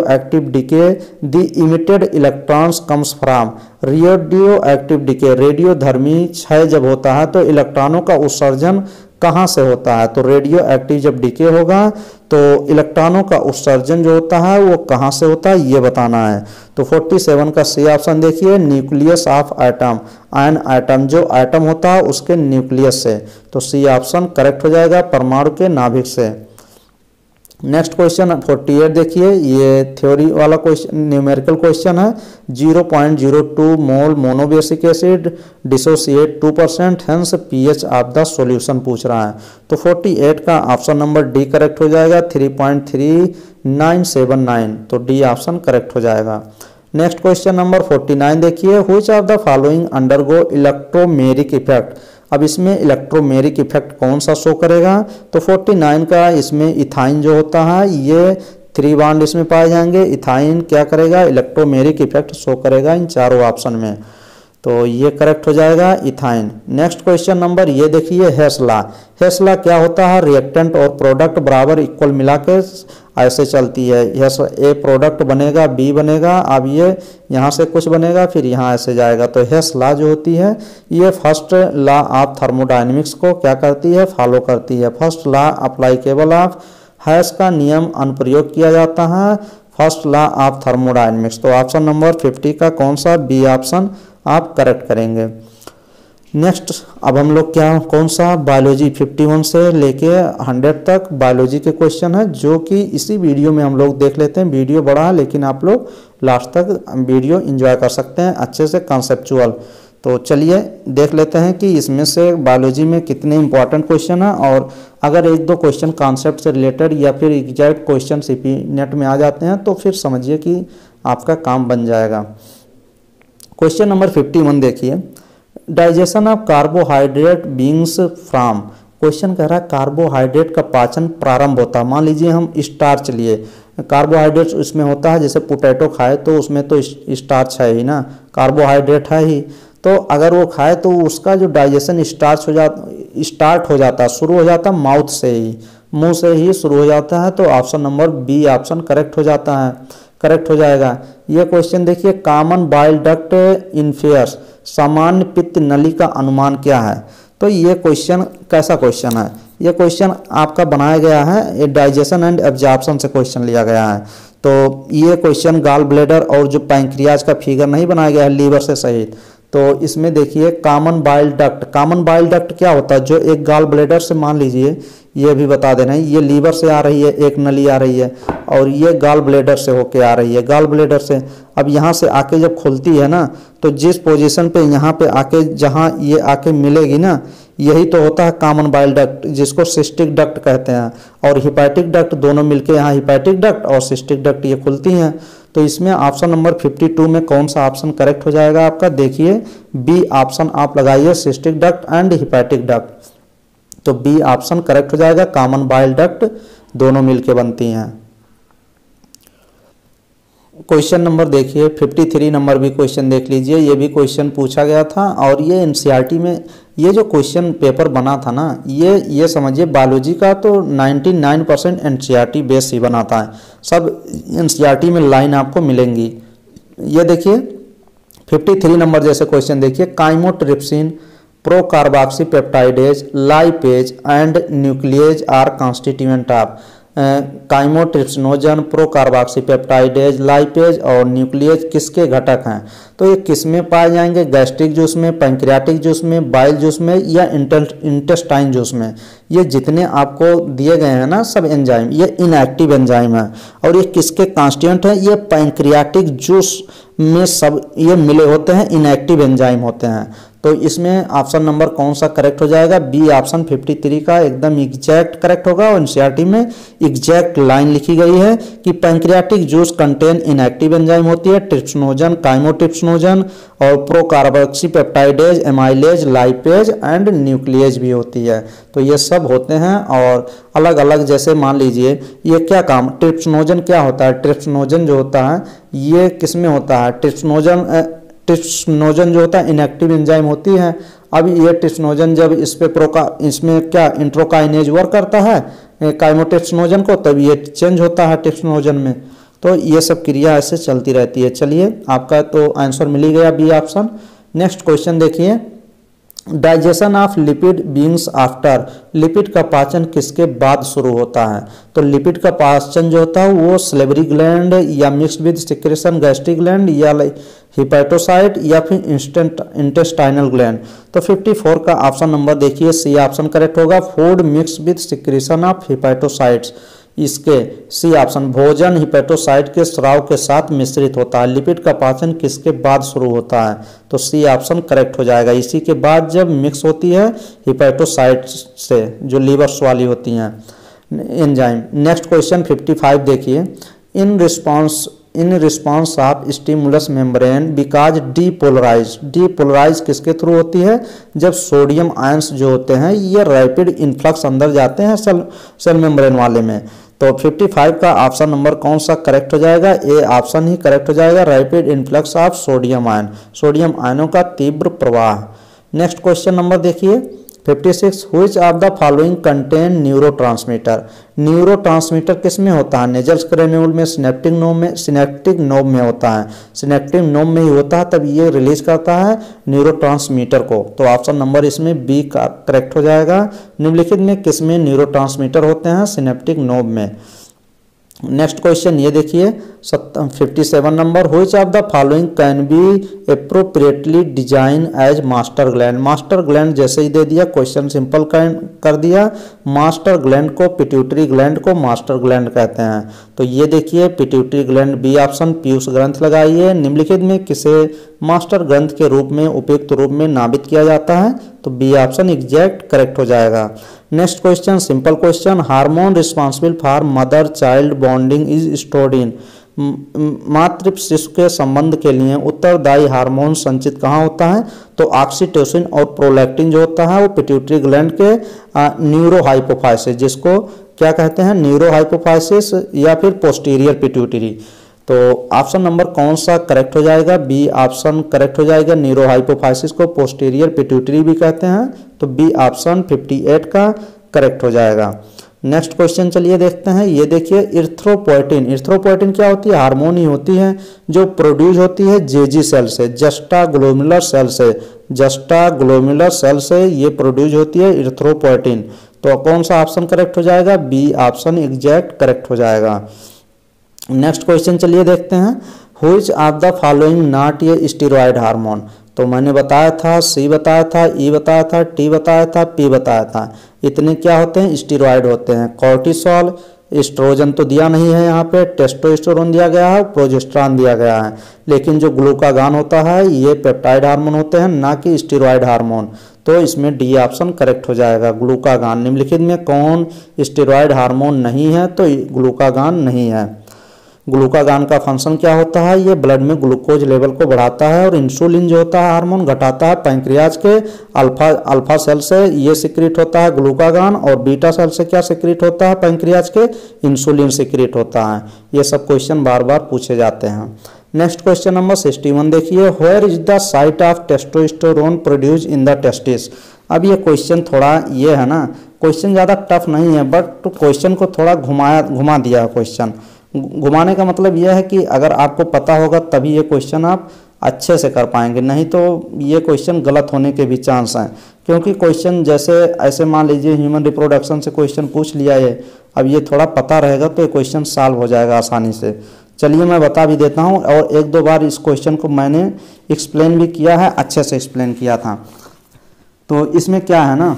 active decay the emitted electrons comes from. Radio active decay, रेडियोधर्मी क्षय जब होता है तो इलेक्ट्रॉनों का उत्सर्जन कहाँ से होता है? तो रेडियो एक्टिव जब डिके होगा तो इलेक्ट्रॉनों का उत्सर्जन जो होता है वो कहाँ से होता है, ये बताना है। तो 47 का सी ऑप्शन देखिए, न्यूक्लियस ऑफ एटम, आयन जो एटम होता है उसके न्यूक्लियस से। तो सी ऑप्शन करेक्ट हो जाएगा, परमाणु के नाभिक से। नेक्स्ट क्वेश्चन 48 देखिए, ये थ्योरी वाला क्वेश्चन, न्यूमेरिकल क्वेश्चन है। 0.02 mole monobasic acid dissociate 2%, hence pH of the solution पूछ रहा है। तो 48 का ऑप्शन नंबर डी करेक्ट हो जाएगा, 3.3979। तो डी ऑप्शन करेक्ट हो जाएगा। नेक्स्ट क्वेश्चन नंबर 49 देखिए, which of the following undergo electromeric effect. अब इसमें इलेक्ट्रोमेरिक इफेक्ट कौन सा शो करेगा? तो 49 का इसमें इथाइन जो होता है ये 3 बॉन्ड इसमें पाए जाएंगे। इथाइन क्या करेगा? इलेक्ट्रोमेरिक इफेक्ट शो करेगा इन चारों ऑप्शन में। तो ये करेक्ट हो जाएगा इथाइन। नेक्स्ट क्वेश्चन नंबर ये देखिए, हेस लॉ क्या होता है? रिएक्टेंट और प्रोडक्ट बराबर इक्वल मिला के ऐसे चलती है। ए प्रोडक्ट बनेगा, बी बनेगा, अब ये यहाँ से कुछ बनेगा, फिर यहाँ ऐसे जाएगा। तो हेस लॉ जो होती है ये फर्स्ट लॉ ऑफ थर्मोडायनेमिक्स को क्या करती है? फॉलो करती है। फर्स्ट लॉ अप्लाइकेबल ऑफ हेस का नियम अनुप्रयोग किया जाता है फर्स्ट लॉ ऑफ थर्मोडायनेमिक्स। तो ऑप्शन नंबर 50 का कौन सा? बी ऑप्शन आप करेक्ट करेंगे। नेक्स्ट अब हम लोग कौन सा बायोलॉजी 51 से लेके 100 तक बायोलॉजी के क्वेश्चन है, जो कि इसी वीडियो में हम लोग देख लेते हैं। वीडियो बड़ा है लेकिन आप लोग लास्ट तक वीडियो एंजॉय कर सकते हैं अच्छे से, कंसेप्चुअल। तो चलिए देख लेते हैं कि इसमें से बायोलॉजी में कितने इंपॉर्टेंट क्वेश्चन है, और अगर 1-2 क्वेश्चन कॉन्सेप्ट से रिलेटेड या फिर एग्जैक्ट क्वेश्चन सीपी नेट में आ जाते हैं तो फिर समझिए कि आपका काम बन जाएगा। क्वेश्चन नंबर 51 देखिए, digestion of carbohydrate beings from. Question कह रहा है कार्बोहाइड्रेट का पाचन प्रारंभ होता है। मान लीजिए हम स्टार्च लिए, कार्बोहाइड्रेट उसमें होता है, जैसे पोटैटो खाए तो उसमें तो स्टार्च है ही ना, कार्बोहाइड्रेट है ही। तो अगर वो खाए तो उसका जो डाइजेशन स्टार्ट हो जाता है, शुरू हो जाता है माउथ से ही, मुंह से ही शुरू हो जाता है। तो option number B option correct हो जाता है, करेक्ट हो जाएगा। ये क्वेश्चन देखिए, common bile duct in fairs, सामान्य पित्त नली का अनुमान क्या है? तो ये क्वेश्चन कैसा क्वेश्चन है? ये क्वेश्चन आपका बनाया गया है, डाइजेशन एंड एब्जॉर्प्शन से क्वेश्चन लिया गया है। तो ये क्वेश्चन गॉल ब्लैडर और जो पैंक्रियाज का फिगर नहीं बनाया गया है लीवर से सहित, तो इसमें देखिए common bile duct, common bile duct क्या होता है, जो एक गॉल ब्लैडर से, मान लीजिए ये भी बता देना है, ये लीवर से आ रही है एक नली आ रही है और ये गॉल ब्लैडर से होके आ रही है, गॉल ब्लैडर से अब यहाँ से आके जब खुलती है ना, तो जिस पोजीशन पे यहाँ पे आके जहाँ ये आके मिलेगी ना, यही तो होता है कॉमन बाइल डक्ट, जिसको सिस्टिक डक्ट कहते हैं, और हिपैटिक डक्ट, दोनों मिलके यहाँ हिपैटिक डक्ट और सिस्टिक डक्ट ये खुलती हैं। तो इसमें ऑप्शन नंबर 52 में कौन सा ऑप्शन करेक्ट हो जाएगा आपका, देखिए बी ऑप्शन आप लगाइए, cystic duct and hepatic duct. तो बी ऑप्शन करेक्ट हो जाएगा, कॉमन बाइल डक्ट दोनों मिलके बनती हैं। क्वेश्चन नंबर देखिए 53 नंबर भी क्वेश्चन देख लीजिए, ये भी क्वेश्चन पूछा गया था और ये एनसीईआरटी में ये जो क्वेश्चन पेपर बना था ना, ये समझिए बायोलॉजी का तो 99% एनसीईआरटी बेस ही बनाता है, सब एनसीईआरटी में लाइन आपको मिलेंगी। ये देखिए 53 नंबर जैसे क्वेश्चन देखिए, chymotrypsin, procarboxypeptidase, lipase and nuclease are constituent of, chymotrypsinogen, procarboxypeptidase, lipase और न्यूक्लिएज किसके घटक हैं। तो ये किस में पाए जाएंगे, गैस्ट्रिक जूस में, पैंक्रियाटिक जूस में, बाइल जूस में या इंटेस्टाइन जूस में। ये जितने आपको दिए गए हैं ना सब एंजाइम, ये इनएक्टिव एंजाइम है और ये किसके कॉन्स्टिट्यूएंट है, ये पैंक्रियाटिक जूस में सब ये मिले होते हैं, इनएक्टिव एंजाइम होते हैं। तो इसमें ऑप्शन नंबर कौन सा करेक्ट हो जाएगा, बी ऑप्शन 53 का एकदम एग्जैक्ट करेक्ट होगा। और एनसीईआरटी में एग्जैक्ट लाइन लिखी गई है कि pancreatic juice contain inactive enzyme होती है, ट्रिप्सिनोजन, काइमोट्रिप्सिनोजन और procarboxypeptidase, amylase, lipase and nuclease भी होती है। तो ये सब होते हैं और अलग अलग, जैसे मान लीजिए ये क्या काम, ट्रिप्सिनोजन क्या होता है, ट्रिप्सिनोजन जो होता है ये किस में होता है, ट्रिप्सिनोजन जो होता है इनएक्टिव एंजाइम होती है। अब ये ट्रिप्सिनोजन जब इसमें क्या इंट्रोकाइनेज वर्क करता है काइमोट्रिप्सिनोजन को, तब ये चेंज होता है ट्रिप्सिनोजन में। तो ये सब क्रिया ऐसे चलती रहती है। चलिए आपका तो आंसर मिल ही गया, बी ऑप्शन। नेक्स्ट क्वेश्चन देखिए, digestion of lipid beings after, lipid का पाचन किसके बाद शुरू होता है। तो लिपिड का पाचन जो होता है वो सलेवरी ग्लैंड या mixed with secretion gastric gland या हिपैटोसाइट या फिर इंटेस्टाइनल ग्लैंड। तो 54 का ऑप्शन नंबर देखिए, सी ऑप्शन करेक्ट होगा, food mix with secretion of hepatocytes. इसके सी ऑप्शन, भोजन हिपैटोसाइट के स्राव के साथ मिश्रित होता है। लिपिड का पाचन किसके बाद शुरू होता है, तो सी ऑप्शन करेक्ट हो जाएगा, इसी के बाद जब मिक्स होती है हिपैटोसाइट से जो लिवर्स वाली होती हैं एंजाइम। नेक्स्ट क्वेश्चन 55 देखिए, in response of stimulus membrane because depolarise किसके थ्रू होती है, जब सोडियम आयंस जो होते हैं ये रैपिड इन्फ्लक्स अंदर जाते हैं सेल मेम्ब्रेन वाले में। तो 55 का ऑप्शन नंबर कौन सा करेक्ट हो जाएगा, ए ऑप्शन ही करेक्ट हो जाएगा, rapid influx of sodium ion, sodium आयनों का तीव्र प्रवाह। नेक्स्ट क्वेश्चन नंबर देखिए 56, which of the following contain neurotransmitter. Neurotransmitter किस में होता है, नेजल ग्रेन्यूल में, सिनेप्टिक नोब में होता है, सिनेप्टिक नोब में ही होता है, तब ये रिलीज करता है न्यूरोट्रांसमीटर को। तो ऑप्शन नंबर इसमें बी का करेक्ट हो जाएगा। निम्नलिखित में किस में न्यूरोट्रांसमीटर होते हैं, सिनेप्टिक नोब में। नेक्स्ट क्वेश्चन ये देखिए 57 number, which of the following can be appropriately design as master gland. Master gland जैसे ही दे दिया, क्वेश्चन सिंपल कर दिया, मास्टर ग्लैंड को, पिट्यूटरी ग्लैंड को मास्टर ग्लैंड कहते हैं। तो ये देखिए पिट्यूटरी ग्लैंड, बी ऑप्शन, पीयूष ग्रंथ लगाइए। निम्नलिखित में किसे मास्टर ग्रंथ के रूप में उपयुक्त रूप में नामित किया जाता है, तो बी ऑप्शन एग्जैक्ट करेक्ट हो जाएगा। Next question simple question, hormone responsible for mother child bonding is stored in. मातृ शिशु के संबंध के लिए उत्तरदायी हार्मोन संचित कहाँ होता है, तो ऑक्सीटोसिन और प्रोलैक्टिन जो होता है वो पिट्यूटरी ग्लैंड के न्यूरोहाइपोफाइसिस, जिसको क्या कहते हैं, न्यूरोहाइपोफाइसिस या फिर पोस्टीरियर पिट्यूटरी। तो ऑप्शन नंबर कौन सा करेक्ट हो जाएगा, बी ऑप्शन करेक्ट हो जाएगा, न्यूरोहाइपोफाइसिस को पोस्टीरियर पिट्यूटरी भी कहते हैं, तो बी ऑप्शन 58 का करेक्ट हो जाएगा। नेक्स्ट क्वेश्चन चलिए देखते हैं, ये देखिए इरिथ्रोपोएटिन। इरिथ्रोपोएटिन क्या होती है, हार्मोन ही होती है जो प्रोड्यूस होती है जेजी सेल से, जस्टाग्लोमुलर सेल से, जस्टाग्लोमुलर सेल से ये प्रोड्यूस होती है इरिथ्रोपोएटिन। तो कौन सा ऑप्शन करेक्ट हो जाएगा, बी ऑप्शन एग्जैक्ट करेक्ट हो जाएगा। नेक्स्ट क्वेश्चन चलिए देखते हैं, which of the following not a steroid hormone. तो मैंने बताया था, सी बताया था, ई बताया था, टी बताया था, पी बताया था। इतने क्या होते हैं, स्टेरॉयड होते हैं। कॉर्टिसोल, एस्ट्रोजन तो दिया नहीं है यहाँ पे, टेस्टोस्टेरोन दिया गया है, प्रोजेस्टेरॉन दिया गया है। लेकिन जो ग्लूकागान होता है ये पेप्टाइड हार्मोन होते हैं, ना कि स्टेरॉयड हार्मोन। तो इसमें डी ऑप्शन करेक्ट हो जाएगा, ग्लूकागान। निम्नलिखित में कौन स्टेरॉयड हार्मोन नहीं है, तो ग्लूकागान नहीं है। ग्लूकागान का फंक्शन क्या होता है, ये ब्लड में ग्लूकोज लेवल को बढ़ाता है और इंसुलिन जो होता है हार्मोन घटाता है। पैंक्रियाज के अल्फा सेल से ये सिक्रीट होता है ग्लूकागान, और बीटा सेल से क्या सिक्रीट होता है पैंक्रियाज के, इंसुलिन सिक्रीट होता है। ये सब क्वेश्चन बार बार पूछे जाते हैं। नेक्स्ट क्वेश्चन नंबर 61 देखिए, where is the site of testosterone produce in the testis. अब ये क्वेश्चन थोड़ा ये है ना, क्वेश्चन ज़्यादा टफ नहीं है, बट क्वेश्चन को थोड़ा घुमा दिया है। क्वेश्चन घुमाने का मतलब यह है कि अगर आपको पता होगा तभी ये क्वेश्चन आप अच्छे से कर पाएंगे, नहीं तो ये क्वेश्चन गलत होने के भी चांस हैं। क्योंकि क्वेश्चन जैसे ऐसे मान लीजिए ह्यूमन रिप्रोडक्शन से क्वेश्चन पूछ लिया है, अब ये थोड़ा पता रहेगा तो ये क्वेश्चन सॉल्व हो जाएगा आसानी से। चलिए मैं बता भी देता हूँ, और एक दो बार इस क्वेश्चन को मैंने एक्सप्लेन भी किया है, अच्छे से एक्सप्लेन किया था। तो इसमें क्या है ना,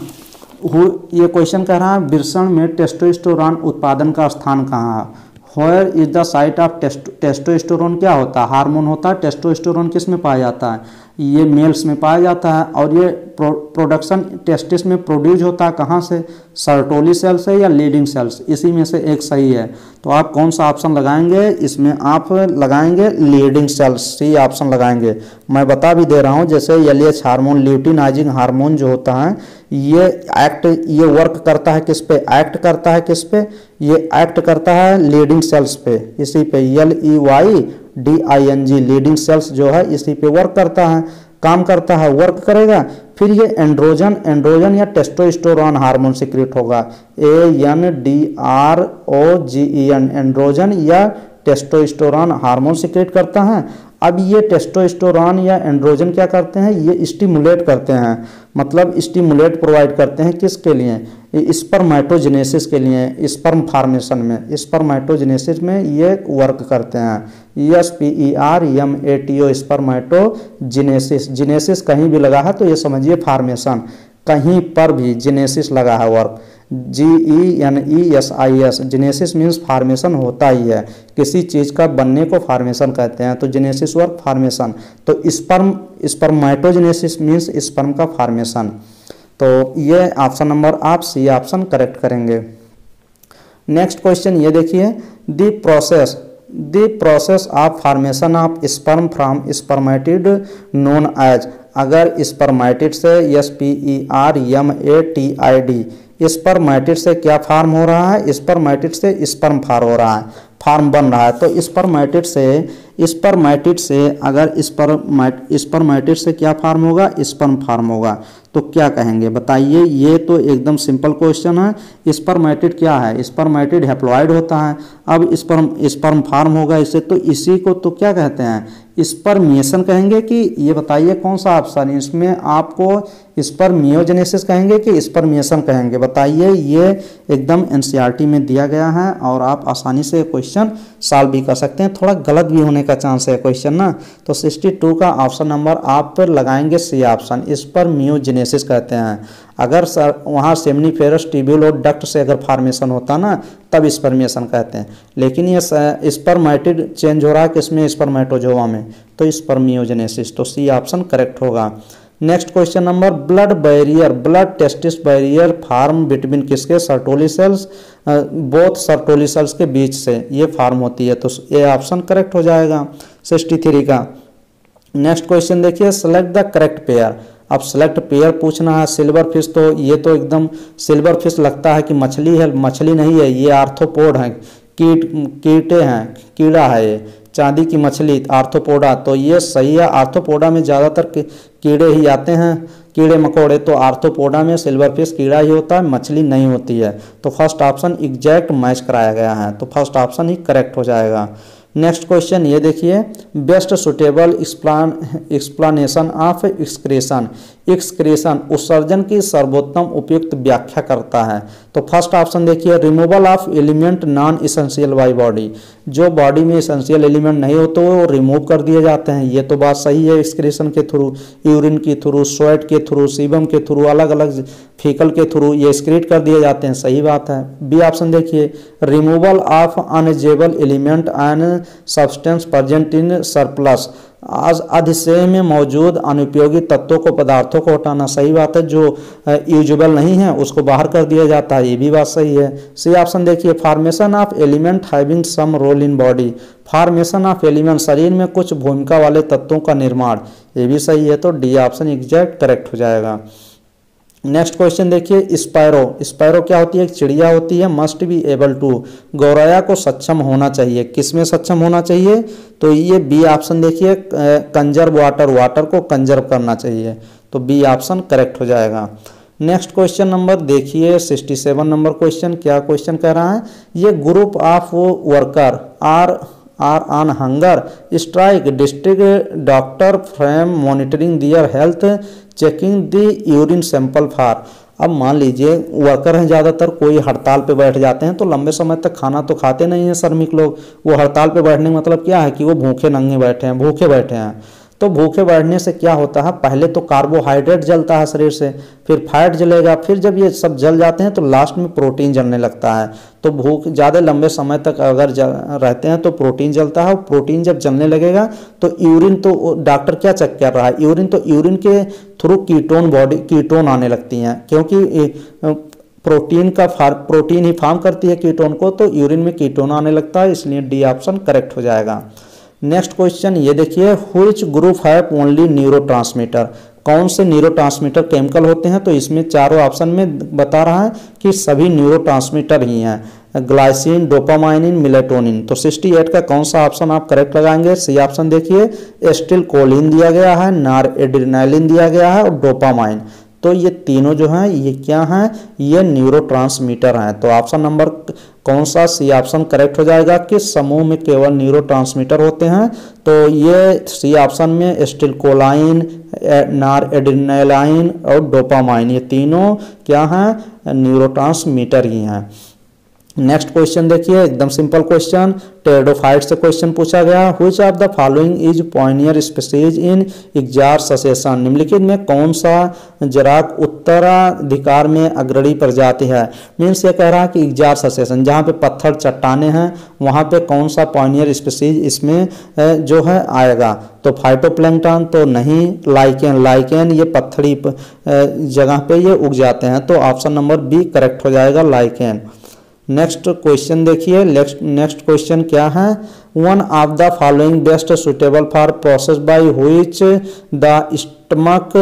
ये क्वेश्चन कह रहा है वृषण में टेस्टोस्टेरोन उत्पादन का स्थान कहाँ है। Where is the site of testosterone क्या होता है, हार्मोन होता है। टेस्टोस्टेरोन किस में पाया जाता है, ये मेल्स में पाया जाता है। और ये प्रोडक्शन टेस्टिस में प्रोड्यूस होता है कहाँ से, सर्टोली सेल से या लीडिंग सेल्स, इसी में से एक सही है। तो आप कौन सा ऑप्शन लगाएंगे, इसमें आप लगाएंगे लीडिंग सेल्स, सी ऑप्शन लगाएंगे। मैं बता भी दे रहा हूँ, जैसे एलएच हार्मोन, ल्यूटिनाइजिंग हार्मोन जो होता है ये वर्क करता है किस पे, एक्ट करता है किस पे, ये एक्ट करता है लीडिंग सेल्स पे, इसी पे LEYDING लीडिंग सेल्स जो है इसी पे वर्क करता है, काम करता है, वर्क करेगा। फिर ये एंड्रोजन या टेस्टोस्टेरोन हार्मोन सिक्रेट होगा, ANDROGEN, एंड्रोजन या टेस्टोस्टेरोन हार्मोन सिक्रेट करता है। अब ये टेस्टोस्टेरोन या एंड्रोजन क्या करते हैं, ये स्टिमुलेट करते हैं, मतलब स्टिमुलेट प्रोवाइड करते हैं किसके लिए, स्पर्मेटोजेनेसिस के लिए, स्पर्म फार्मेशन में, स्पर्मेटोजेनेसिस में ये वर्क करते हैं। SPERMATO स्पर्मेटोजेनेसिस, जेनेसिस कहीं भी लगा है तो ये समझिए फार्मेशन, कहीं पर भी जेनेसिस लगा है work, GENESIS, genesis means formation होता ही है, किसी चीज़ का बनने को फार्मेशन कहते हैं। तो जेनेसिस वर्क फार्मेशन, तो स्पर्मेटोजेनेसिस मीन्स स्पर्म का फार्मेशन। तो ये ऑप्शन नंबर आप सी ऑप्शन करेक्ट करेंगे। नेक्स्ट क्वेश्चन ये देखिए, the process of formation of sperm from spermatid known as. अगर स्पर्मेटिड से SPERMATID, स्पर्मेटिड से क्या फार्म हो रहा है, स्पर्मेटिड से स्पर्म फार्म हो रहा है, फार्म बन रहा है। तो स्पर्मेटिड से अगर स्पर्मेटिड से क्या फार्म होगा, स्पर्म फार्म होगा। तो क्या कहेंगे बताइए, ये तो एकदम सिंपल क्वेश्चन है। स्पर्मेटिड क्या है, स्पर्मेटिड हैप्लॉइड होता है। अब स्पर्म फार्म होगा इससे, तो इसी को तो क्या कहते हैं, स्पर्मिएशन कहेंगे कि ये बताइए कौन सा ऑप्शन है इसमें, आपको स्पर्मियोजेनेसिस कहेंगे कि स्पर्मिएशन कहेंगे, बताइए। ये एकदम एनसीईआरटी में दिया गया है और आप आसानी से क्वेश्चन सॉल्व भी कर सकते हैं, थोड़ा गलत भी होने का चांस है क्वेश्चन ना। तो 62 का ऑप्शन नंबर आप लगाएंगे सी ऑप्शन, स्पर्मियोजेनेसिस कहते हैं। अगर वहाँ सेमनीफेरस ट्यूब्यूल और डक्ट से अगर फार्मेशन होता ना तब स्पर्मिएशन कहते हैं, लेकिन ये स्पर्मेटिड चेंज हो रहा है किसमें, स्पर्मेटोजोआ में, तो स्पर्मियोजेनेसिस, तो सी ऑप्शन करेक्ट होगा। Next question number, blood testis barrier form between किसके, Sertoli cells, both Sertoli cells के बीच से ये फार्म होती है, तो ए ऑप्शन करेक्ट हो जाएगा 63 का। नेक्स्ट क्वेश्चन देखिए, सेलेक्ट द करेक्ट पेयर। अब सेलेक्ट पेयर पूछना है। सिल्वर फिश, तो ये तो एकदम सिल्वर फिश लगता है कि मछली है, मछली नहीं है, ये आर्थ्रोपोड है, कीटे हैं, कीड़ा है ये, चांदी की मछली आर्थ्रोपोडा, तो ये सही है। आर्थ्रोपोडा में ज़्यादातर कीड़े ही आते हैं, कीड़े मकोड़े, तो आर्थ्रोपोडा में सिल्वर फिश कीड़ा ही होता है, मछली नहीं होती है। तो फर्स्ट ऑप्शन एग्जैक्ट मैच कराया गया है, तो फर्स्ट ऑप्शन ही करेक्ट हो जाएगा। नेक्स्ट क्वेश्चन ये देखिए, best suitable explanation of excretion. Excretion उत्सर्जन की सर्वोत्तम उपयुक्त व्याख्या करता है। तो फर्स्ट ऑप्शन देखिए removal of element non essential by body, जो बॉडी में इसेंशियल एलिमेंट नहीं होते वो रिमूव कर दिए जाते हैं, ये तो बात सही है। एक्सक्रीशन के थ्रू, यूरिन के थ्रू, स्वेट के थ्रू, सीबम के थ्रू, अलग अलग फीकल के थ्रू ये एक्सक्रीट कर दिए जाते हैं, सही बात है। बी ऑप्शन देखिए removal of unusable element and substance present in surplus, आज अधिशय में मौजूद अनुपयोगी तत्वों को, पदार्थों को हटाना, सही बात है। जो यूजेबल नहीं है उसको बाहर कर दिया जाता है, ये भी बात सही है। सी ऑप्शन देखिए formation of element having some role in body, formation of element शरीर में कुछ भूमिका वाले तत्वों का निर्माण, ये भी सही है। तो डी ऑप्शन एग्जैक्ट करेक्ट हो जाएगा। नेक्स्ट क्वेश्चन देखिए स्पैरो, स्पैरो क्या होती है? एक चिड़िया होती है। मस्ट बी एबल टू, गौरैया को सक्षम होना चाहिए, किसमें सक्षम होना चाहिए? तो ये बी ऑप्शन देखिए कंजर्व वाटर, वाटर को कंजर्व करना चाहिए, तो बी ऑप्शन करेक्ट हो जाएगा। नेक्स्ट क्वेश्चन नंबर देखिए 67 नंबर क्वेश्चन, क्या क्वेश्चन कह रहा है? ये group of worker are on hunger strike, district doctor from monitoring their health, checking the urine sample for. अब मान लीजिए वर्कर हैं ज़्यादातर, कोई हड़ताल पे बैठ जाते हैं तो लंबे समय तक खाना तो खाते नहीं हैं श्रमिक लोग। वो हड़ताल पे बैठने का मतलब क्या है कि वो भूखे नंगे बैठे हैं, भूखे बैठे हैं। तो भूखे बैठने से क्या होता है, पहले तो कार्बोहाइड्रेट जलता है शरीर से, फिर फैट जलेगा, फिर जब ये सब जल जाते हैं तो लास्ट में प्रोटीन जलने लगता है। तो भूख ज़्यादा लंबे समय तक अगर रहते हैं तो प्रोटीन जलता है, और प्रोटीन जब जलने लगेगा तो यूरिन, तो डॉक्टर क्या चेक कर रहा है? यूरिन, तो यूरिन के थ्रू कीटोन आने लगती हैं, क्योंकि प्रोटीन ही फॉर्म करती है कीटोन को, तो यूरिन में कीटोन आने लगता है, इसलिए डी ऑप्शन करेक्ट हो जाएगा। नेक्स्ट क्वेश्चन ये देखिए which group have only neurotransmitter, कौन से न्यूरोट्रांसमीटर केमिकल होते हैं? तो इसमें चारों ऑप्शन में बता रहा है कि सभी न्यूरोट्रांसमीटर ही हैं, ग्लाइसिन, डोपामाइन, मेलेटोनिन। तो 68 का कौन सा ऑप्शन आप करेक्ट लगाएंगे? सी ऑप्शन देखिए एसिटिलकोलिन दिया गया है, नॉरएड्रेनालिन दिया गया है और डोपामाइन। तो ये तीनों जो हैं ये क्या हैं? ये न्यूरोट्रांसमीटर हैं। तो ऑप्शन नंबर कौन सा? सी ऑप्शन करेक्ट हो जाएगा। किस समूह में केवल न्यूरोट्रांसमीटर होते हैं? तो ये सी ऑप्शन में एसिटिलकोलाइन, नॉरएड्रेनालाइन और डोपामाइन, ये तीनों क्या हैं? न्यूरोट्रांसमीटर ही हैं। नेक्स्ट क्वेश्चन देखिए एकदम सिंपल क्वेश्चन, टेरिडोफाइट से क्वेश्चन पूछा गया। Which of the following is pioneer species in xerarch succession, निम्नलिखित में कौन सा जराक उत्तराधिकार में अग्रणी प्रजाति है? मीन्स ये कह रहा है कि इग्जार ससेशन जहाँ पे पत्थर चट्टाने हैं वहाँ पे कौन सा पॉइनियर स्पीसीज इसमें जो है आएगा? तो फाइटोप्लैंक्टन तो नहीं, लाइकेन ये पत्थरी जगह पे ये उग जाते हैं, तो ऑप्शन नंबर बी करेक्ट हो जाएगा, लाइकेन। नेक्स्ट क्वेश्चन देखिए, नेक्स्ट क्वेश्चन क्या है? One of the following best suitable for process by which the stomach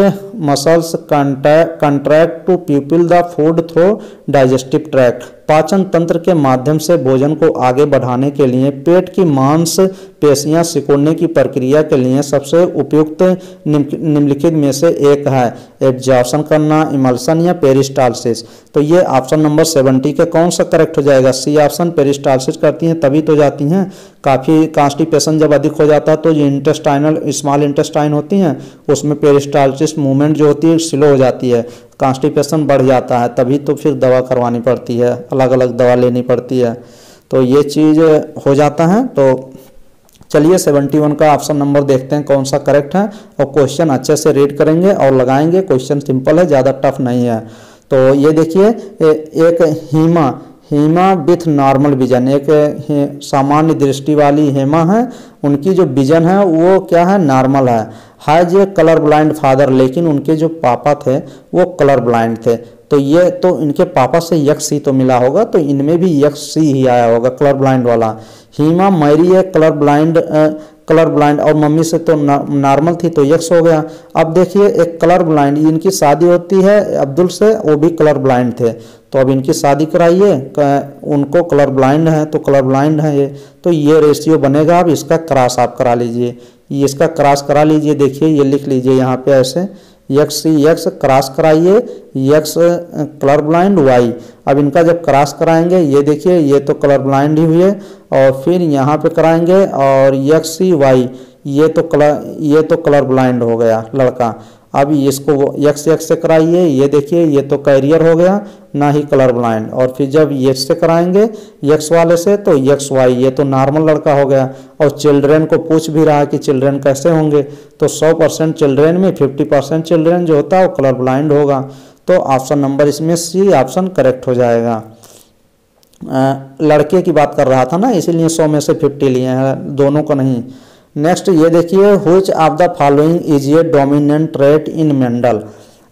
muscles contract to people the food through digestive tract, पाचन तंत्र के माध्यम से भोजन को आगे बढ़ाने के लिए पेट की मांस पेशियां सिकुड़ने की प्रक्रिया के लिए सबसे उपयुक्त निम्नलिखित में से एक है? एब्जॉर्प्शन करना, इमल्सन या पेरिस्टालसिस। तो ये ऑप्शन नंबर 70 के कौन सा करेक्ट हो जाएगा? सी ऑप्शन, पेरिस्टालसिस करती हैं तभी तो जाती हैं। काफ़ी कॉन्स्टिपेशन जब अधिक हो जाता है तो जो इंटेस्टाइनल स्मॉल इंटेस्टाइन होती हैं उसमें पेरिस्टालसिस मूवमेंट जो होती है स्लो हो जाती है, कॉन्स्टिपेशन बढ़ जाता है, तभी तो फिर दवा करवानी पड़ती है, अलग अलग दवा लेनी पड़ती है, तो ये चीज़ हो जाता है। तो चलिए 71 का ऑप्शन नंबर देखते हैं कौन सा करेक्ट है, और क्वेश्चन अच्छे से रीड करेंगे और लगाएंगे। क्वेश्चन सिंपल है, ज़्यादा टफ नहीं है। तो ये देखिए एक हीमा विथ नॉर्मल विजन, एक सामान्य दृष्टि वाली हेमा है, उनकी जो विजन है वो क्या है? नॉर्मल है। Has a colour blind father, लेकिन उनके जो पापा थे वो कलर ब्लाइंड थे, तो ये तो इनके पापा से यक्स ही तो मिला होगा, तो इनमें भी यक्स ही आया होगा, कलर ब्लाइंड वाला। हीमा मैरी है कलर ब्लाइंड और मम्मी से तो नॉर्मल थी तो यक्स हो गया। अब देखिए एक कलर ब्लाइंड, इनकी शादी होती है अब्दुल से, वो भी कलर ब्लाइंड थे, तो अब इनकी शादी कराइए, उनको कलर ब्लाइंड है तो कलर ब्लाइंड है ये, तो ये रेशियो बनेगा। अब इसका क्रॉस आप करा लीजिए, ये इसका क्रॉस करा लीजिए, देखिए ये लिख लीजिए यहाँ पे ऐसे यक्स क्रॉस कराइए, यक्स कलर ब्लाइंड वाई। अब इनका जब क्रॉस कराएंगे ये देखिए ये तो कलर ब्लाइंड ही हुए, और फिर यहाँ पे कराएंगे और यक्स वाई, ये तो कलर ब्लाइंड हो गया लड़का। अब इसको एक्स एक्स से कराइए, ये देखिए ये तो कैरियर हो गया, ना ही कलर ब्लाइंड। और फिर जब ये से कराएंगे एक्स वाले से तो एक्स वाई, ये तो नॉर्मल लड़का हो गया। और चिल्ड्रेन को पूछ भी रहा है कि चिल्ड्रेन कैसे होंगे, तो 100% चिल्ड्रेन में 50% चिल्ड्रेन जो होता है वो कलर ब्लाइंड होगा। तो ऑप्शन नंबर इसमें सी ऑप्शन करेक्ट हो जाएगा। लड़के की बात कर रहा था ना, इसीलिए 100 में से 50 लिए हैं, दोनों को नहीं। नेक्स्ट ये देखिए, which of the following is a dominant trait in Mendel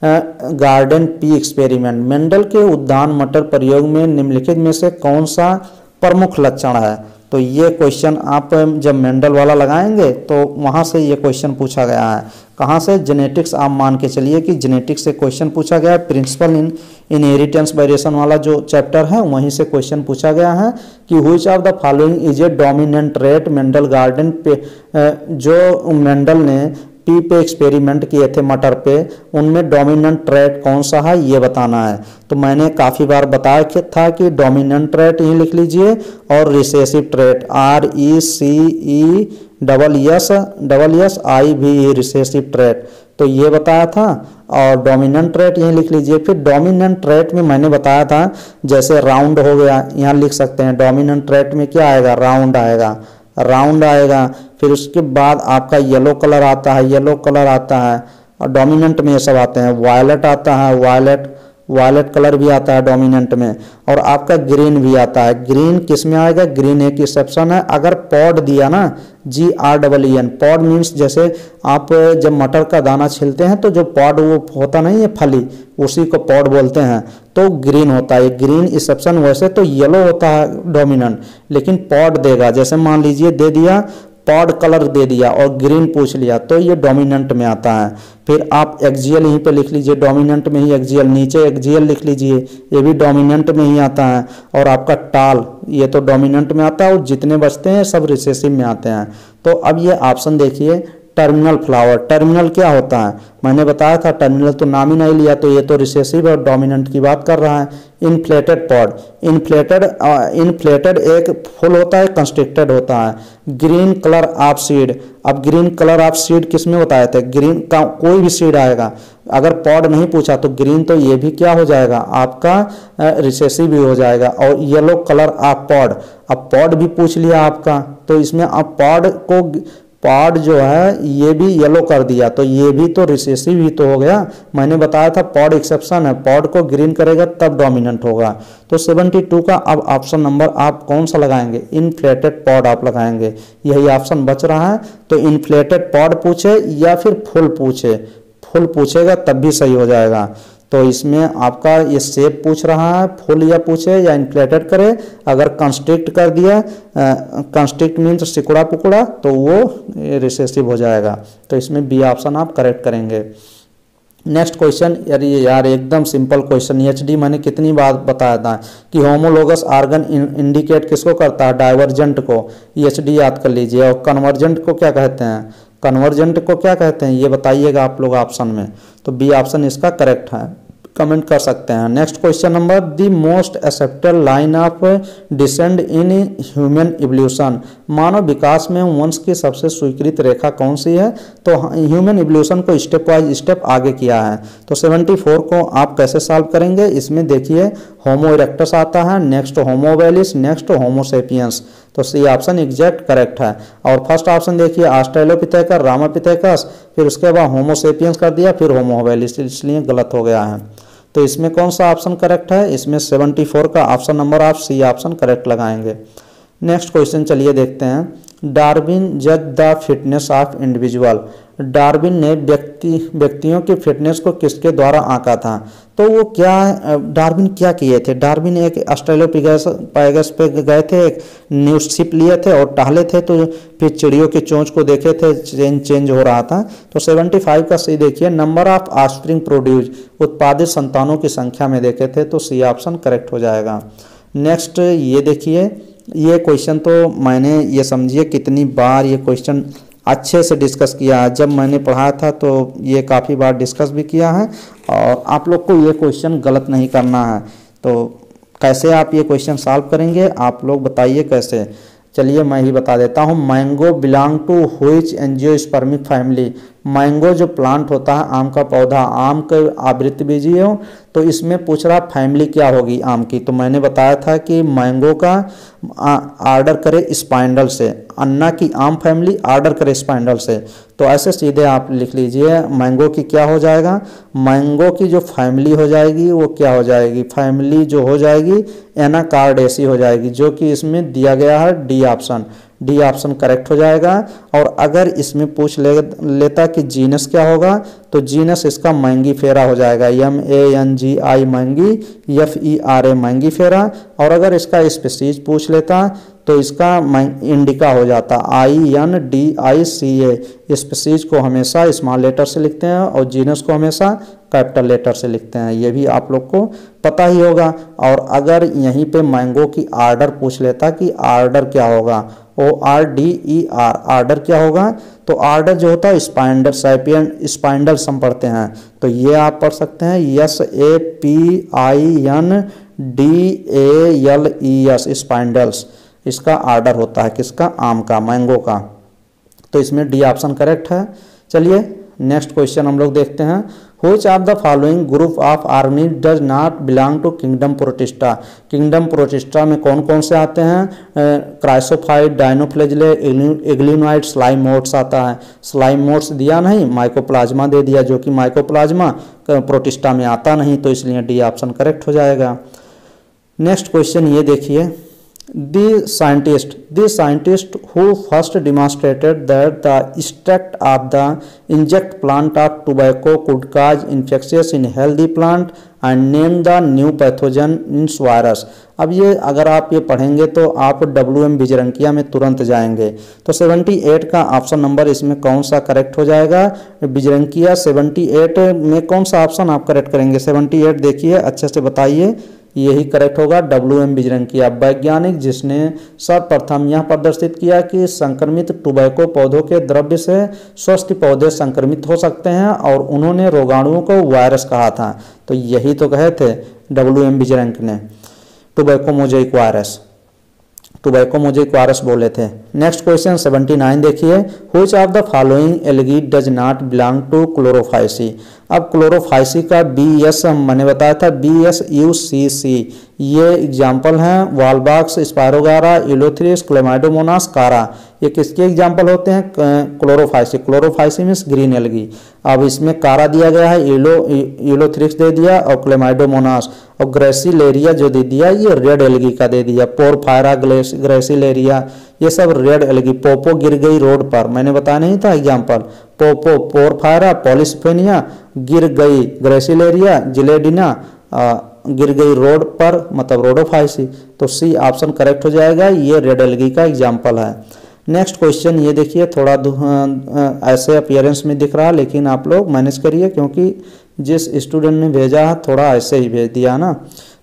garden pea experiment. Mendel के उद्यान मटर प्रयोग में निम्नलिखित में से कौन सा प्रमुख लक्षण है। तो ये क्वेश्चन आप जब मेंडल वाला लगाएंगे तो वहाँ से ये क्वेश्चन पूछा गया है। कहाँ से, जेनेटिक्स। आप मान के चलिए कि जेनेटिक्स से क्वेश्चन पूछा गया है। प्रिंसिपल इन इनहेरिटेंस वेरिएशन वाला जो चैप्टर है वहीं से क्वेश्चन पूछा गया है कि which of the following is a dominant trait Mendel garden पे। जो मेंडल ने पी पे एक्सपेरिमेंट किए थे मटर पे, उनमें डोमिनेंट ट्रेट कौन सा है ये बताना है। तो मैंने काफ़ी बार बताया था कि डोमिनेंट ट्रेट ही लिख लीजिए और recessive trait RECESSIV recessive trait, तो ये बताया था। और डोमिनेंट ट्रेट यहीं लिख लीजिए। फिर डोमिनेंट ट्रेट में मैंने बताया था जैसे राउंड हो गया, यहाँ लिख सकते हैं डोमिनेंट ट्रेट में क्या आएगा, राउंड आएगा, राउंड आएगा। फिर उसके बाद आपका येलो कलर आता है, येलो कलर आता है। और डोमिनेंट में ये सब आते हैं, वायलेट आता है, वायलेट कलर भी आता है डोमिनेंट में। और आपका ग्रीन भी आता है। ग्रीन किस में आएगा, ग्रीन एक एक्सेप्शन है, अगर पॉड दिया ना, GREEN, पॉड मीन्स जैसे आप जब मटर का दाना छिलते हैं तो जो पॉड वो होता नहीं है फली, उसी को पॉड बोलते हैं, तो ग्रीन होता है ग्रीन एक्सेप्शन। वैसे तो येलो होता है डोमिनेंट, लेकिन पॉड देगा, जैसे मान लीजिए दे दिया पॉड कलर दे दिया और ग्रीन पूछ लिया तो ये डोमिनेंट में आता है। फिर आप एक्सियल यहीं पे लिख लीजिए, डोमिनेंट में ही एक्सियल, नीचे एक्सियल लिख लीजिए, ये भी डोमिनेंट में ही आता है। और आपका टाल, ये तो डोमिनेंट में आता है और जितने बचते हैं सब रिसेसिव में आते हैं। तो अब ये ऑप्शन देखिए, टर्मिनल फ्लावर। टर्मिनल क्या होता है, मैंने बताया था टर्मिनल तो नाम ही नहीं लिया, तो ये तो रिसेसिव और डोमिनेंट की बात कर रहा है। इन्फ्लेटेड पॉड, इन्फ्लेटेड एक फुल होता है, कंस्ट्रिक्टेड होता है। ग्रीन कलर ऑफ सीड, अब ग्रीन कलर ऑफ सीड किस में बताए थे, ग्रीन का कोई भी सीड आएगा, अगर पॉड नहीं पूछा तो ग्रीन, तो ये भी क्या हो जाएगा आपका रिसेसिव भी हो जाएगा। और येलो कलर ऑफ पॉड, अब पॉड भी पूछ लिया आपका, तो इसमें अब पॉड जो है ये भी येलो कर दिया, तो ये भी तो रिसेसिव ही तो हो गया। मैंने बताया था पॉड एक्सेप्शन है, पॉड को ग्रीन करेगा तब डोमिनेंट होगा। तो 72 का अब ऑप्शन नंबर आप कौन सा लगाएंगे, इन्फ्लेटेड पॉड आप लगाएंगे, यही ऑप्शन बच रहा है। तो इन्फ्लेटेड पॉड पूछे या फिर फुल पूछे, फुल पूछेगा तब भी सही हो जाएगा। तो इसमें आपका ये शेप पूछ रहा है, फुल या पूछे या इन्फ्लेटेड करे। अगर कंस्ट्रिक्ट कर दिया, कंस्ट्रिक्ट मीन्स सिकुड़ा पुकुड़ा, तो वो रिसेसिव हो जाएगा। तो इसमें बी ऑप्शन आप करेक्ट करेंगे। नेक्स्ट क्वेश्चन, यार एकदम सिंपल क्वेश्चन। एचडी मैंने कितनी बार बताया था कि होमोलोगस आर्गन इंडिकेट किसको करता है, डाइवर्जेंट को। एचडी याद कर लीजिए। और कन्वर्जेंट को क्या कहते हैं, कन्वर्जेंट को क्या कहते हैं ये बताइएगा आप लोग ऑप्शन में। तो बी ऑप्शन इसका करेक्ट है, कमेंट कर सकते हैं। Next question number, the most accepted line of descent in human evolution. मानव विकास में वंश की सबसे स्वीकृत रेखा कौन सी है। तो ह्यूमन इवोल्यूशन को स्टेप वाइज स्टेप आगे किया है। तो 74 को आप कैसे सॉल्व करेंगे, इसमें देखिए होमो इरेक्टस आता है, नेक्स्ट होमो वेलिस, नेक्स्ट होमो सेपियंस। तो सी ऑप्शन एग्जैक्ट करेक्ट है। और फर्स्ट ऑप्शन देखिए ऑस्ट्रेलोपिथेकस, रामापिथेकस, फिर उसके बाद होमो सेपियंस कर दिया, फिर होमो वेलिस, इसलिए गलत हो गया है। तो इसमें कौन सा ऑप्शन करेक्ट है, इसमें 74 का ऑप्शन नंबर आप सी ऑप्शन करेक्ट लगाएंगे। नेक्स्ट क्वेश्चन चलिए देखते हैं। डार्विन जज the fitness of individual. Darwin ने व्यक्तियों की फिटनेस को किसके द्वारा आंका था। तो वो क्या, डार्विन क्या किए थे, डार्विन एक ऑस्ट्रेलोपिथेकस पे गए थे, एक न्यूज शिप लिए थे और टहले थे, तो फिर चिड़ियों की चोंच को देखे थे, चेंज हो रहा था। तो 75 का सी देखिए, नंबर ऑफ ऑफस्प्रिंग प्रोड्यूस, उत्पादित संतानों की संख्या में देखे थे, तो सी ऑप्शन करेक्ट हो जाएगा। नेक्स्ट ये देखिए, ये क्वेश्चन तो मैंने ये समझिए कितनी बार ये क्वेश्चन अच्छे से डिस्कस किया है। जब मैंने पढ़ाया था तो ये काफ़ी बार डिस्कस भी किया है। और आप लोग को ये क्वेश्चन गलत नहीं करना है। तो कैसे आप ये क्वेश्चन सॉल्व करेंगे, आप लोग बताइए कैसे। चलिए मैं ही बता देता हूँ। Mango belong to which angiospermic family. Mango जो प्लांट होता है, आम का पौधा, आम के आवृत्ति बीजी हो, तो इसमें पूछ रहा फैमिली क्या होगी आम की। तो मैंने बताया था कि मैंगो का आर्डर करे स्पाइंडल से, अन्ना की आम फैमिली आर्डर करे स्पाइंडल से। तो ऐसे सीधे आप लिख लीजिए मैंगो की क्या हो जाएगा, मैंगो की जो फैमिली हो जाएगी वो क्या हो जाएगी, फैमिली जो हो जाएगी एनाकार्डेसी हो जाएगी, जो कि इसमें दिया गया है D option. D option correct हो जाएगा। और अगर इसमें पूछ लेता कि जीनस क्या होगा, तो जीनस इसका मैंगीफेरा हो जाएगा, MANGI मैंगी, FERA मैंगीफेरा। और अगर इसका स्पीशीज पूछ लेता तो इसका इंडिका हो जाता, INDICA। स्पीशीज को हमेशा स्मॉल लेटर से लिखते हैं और जीनस को हमेशा कैपिटल लेटर से लिखते हैं, ये भी आप लोग को पता ही होगा। और अगर यहीं पे मैंगो की आर्डर पूछ लेता कि आर्डर क्या होगा, ORDER आर्डर क्या होगा, तो आर्डर जो होता है स्पाइंडल स्पाइंडल्स हम पढ़ते हैं, तो ये आप पढ़ सकते हैं SAPINDALES स्पाइंडल्स, इसका आर्डर होता है किसका, आम का, मैंगो का। तो इसमें डी ऑप्शन करेक्ट है। चलिए नेक्स्ट क्वेश्चन हम लोग देखते हैं। Which of the following group of organisms does not belong to kingdom Protista? Kingdom protista में कौन कौन से आते हैं, क्राइसोफाइट, डायनोफ्लेजिले, इग्लिनोइड, स्लाइमोट्स आता है। स्लाइमोट्स दिया नहीं, माइकोप्लाज्मा दे दिया, जो कि माइकोप्लाज्मा प्रोटिस्टा में आता नहीं, तो इसलिए डी ऑप्शन करेक्ट हो जाएगा। नेक्स्ट क्वेश्चन ये देखिए, The scientist who first demonstrated that the extract of the insect plant of tobacco could cause infections in healthy plant and named the new pathogen ins virus। अब ये अगर आप ये पढ़ेंगे तो आप WM बिजरंकिया में तुरंत जाएंगे। तो 78 का ऑप्शन नंबर इसमें कौन सा करेक्ट हो जाएगा, बिजरंकिया 78 में कौन सा ऑप्शन आप करेक्ट करेंगे, 78 देखिए अच्छे से बताइए, यही करेक्ट होगा, WM बिजरंकिया, वैज्ञानिक जिसने सर्वप्रथम यह प्रदर्शित किया कि संक्रमित टोबैको पौधों के द्रव्य से स्वस्थ पौधे संक्रमित हो सकते हैं, और उन्होंने रोगाणुओं को वायरस कहा था। तो यही तो कहे थे WM बिजरंक ने, tobacco mosaic virus, tobacco mosaic virus बोले थे। नेक्स्ट क्वेश्चन 79 देखिए, which of the following algae does not belong to chlorophyceae. अब क्लोरोफाइसी का BS मैंने बताया था, BSUCC, ये एग्जाम्पल हैं वॉलबॉक्स, स्पायरोगारा, इलोथ्रिस, क्लेमाइडोमोनास, कारा। ये किसके एग्जाम्पल होते हैं, Chlorophyceae. Chlorophyceae means green algae. अब इसमें कारा दिया गया है, इलोथ्रिक्स दे दिया, और क्लेमाइडोमोनास, और ग्रेसिलेरिया जो दे दिया ये रेड एल्गी का दे दिया, पोरफायरा, ग्रेसिलेरिया, ये सब रेड एल्गी। पोपो गिर गई रोड पर, मैंने बताया नहीं था एग्जाम्पल, पोपो, पोरफायरा, पॉलिसफेनिया गिर गई, ग्रेसिलेरिया, जिलेडिना गिर गई रोड पर, मतलब रोडोफाइसी। तो सी ऑप्शन करेक्ट हो जाएगा, ये रेड एल्गी का एग्जाम्पल है। नेक्स्ट क्वेश्चन ये देखिए, थोड़ा ऐसे अपीयरेंस में दिख रहा है, लेकिन आप लोग मैनेज करिए, क्योंकि जिस स्टूडेंट ने भेजा है थोड़ा ऐसे ही भेज दिया ना,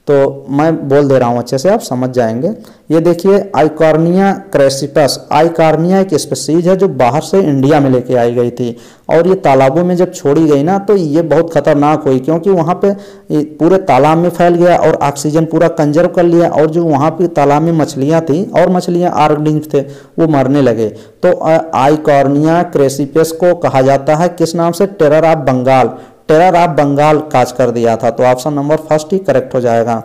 तो मैं बोल दे रहा हूँ अच्छे से, आप समझ जाएंगे। ये देखिए आइकॉर्निया क्रेसिपस, आइकॉर्निया एक स्पीशीज है जो बाहर से इंडिया में लेके आई गई थी, और ये तालाबों में जब छोड़ी गई ना तो ये बहुत खतरनाक हुई, क्योंकि वहाँ पे पूरे तालाब में फैल गया और ऑक्सीजन पूरा कंजर्व कर लिया, और जो वहाँ पे तालाब में मछलियाँ थी और मछलियाँ ऑर्गेनिज थे वो मरने लगे। तो आइकॉर्निया क्रेसिपस को कहा जाता है किस नाम से, terror of Bengal, terror of Bengal काज कर दिया था। तो ऑप्शन नंबर फर्स्ट ही करेक्ट हो जाएगा।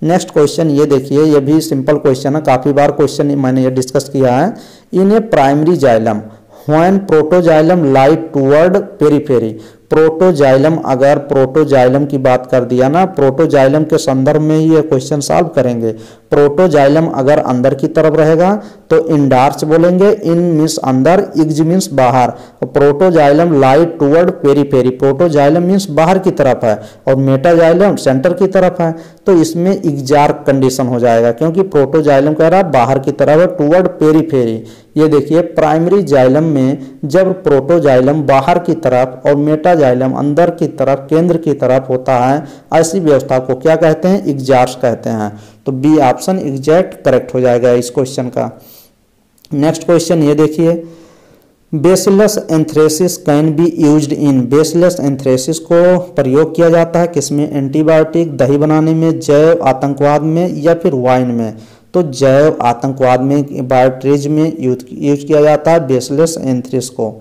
नेक्स्ट क्वेश्चन ये देखिए, ये भी सिंपल क्वेश्चन है, काफ़ी बार क्वेश्चन मैंने ये डिस्कस किया है। In a primary xylem when protoxylem lie toward periphery, protoxylem, अगर प्रोटोजाइलम की बात कर दिया ना, प्रोटोजाइलम के संदर्भ में ही ये क्वेश्चन सॉल्व करेंगे। प्रोटोजाइलम अगर अंदर की तरफ रहेगा तो इंडार्च बोलेंगे, इन मीन्स अंदर, इग्ज मीन्स बाहर। Protoxylem lie toward periphery, protoxylem means बाहर की तरफ है, और मेटाजाइलम सेंटर की तरफ है, तो इसमें एग्जार्क कंडीशन हो जाएगा, क्योंकि प्रोटोजाइलम कह रहा है बाहर की तरफ है, टूवर्ड पेरीफेरी। ये देखिए प्राइमरी जाइलम में जब प्रोटोजाइलम बाहर की तरफ और मेटाजाइलम अंदर की तरफ, केंद्र की तरफ होता है, ऐसी व्यवस्था को क्या कहते हैं, एग्जार्क कहते हैं। तो बी ऑप्शन एग्जैक्ट करेक्ट हो जाएगा इस क्वेश्चन का। नेक्स्ट क्वेश्चन ये देखिए, bacillus anthracis can be used in, bacillus anthracis को प्रयोग किया जाता है किसमें, एंटीबायोटिक, दही बनाने में, जैव आतंकवाद में, या फिर वाइन में। तो जैव आतंकवाद में, बायोट्रेज में यूज किया जाता है बेसिलस एंथ्रेसिस को।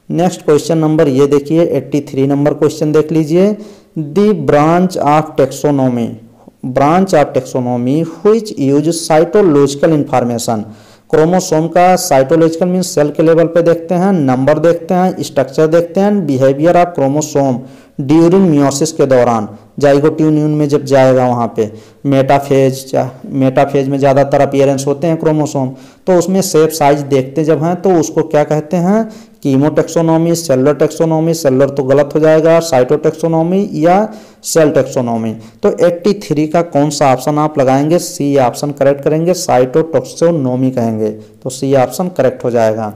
नेक्स्ट क्वेश्चन नंबर ये देखिए 83 नंबर क्वेश्चन देख लीजिए। The branch of taxonomy which use cytological information. Chromosome का साइटोलॉजिकल मीन्स सेल के लेवल पे देखते हैं, नंबर देखते हैं, स्ट्रक्चर देखते हैं, behaviour of chromosome during meiosis के दौरान, जाइगोट यूनियन में जब जाएगा वहाँ पे, मेटाफेज में ज़्यादातर अपीयरेंस होते हैं क्रोमोसोम, तो उसमें शेप साइज देखते जब हैं तो उसको क्या कहते हैं, कीमोटेक्सोनोमी, सेलुलर टेक्सोनोमी, सेलुलर तो गलत हो जाएगा, साइटोटेक्सोनोमी या सेल टेक्सोनोमी। तो 83 का कौन सा ऑप्शन आप लगाएंगे, सी ऑप्शन करेक्ट करेंगे, साइटोटेक्सोनोमी कहेंगे, तो सी ऑप्शन करेक्ट हो जाएगा।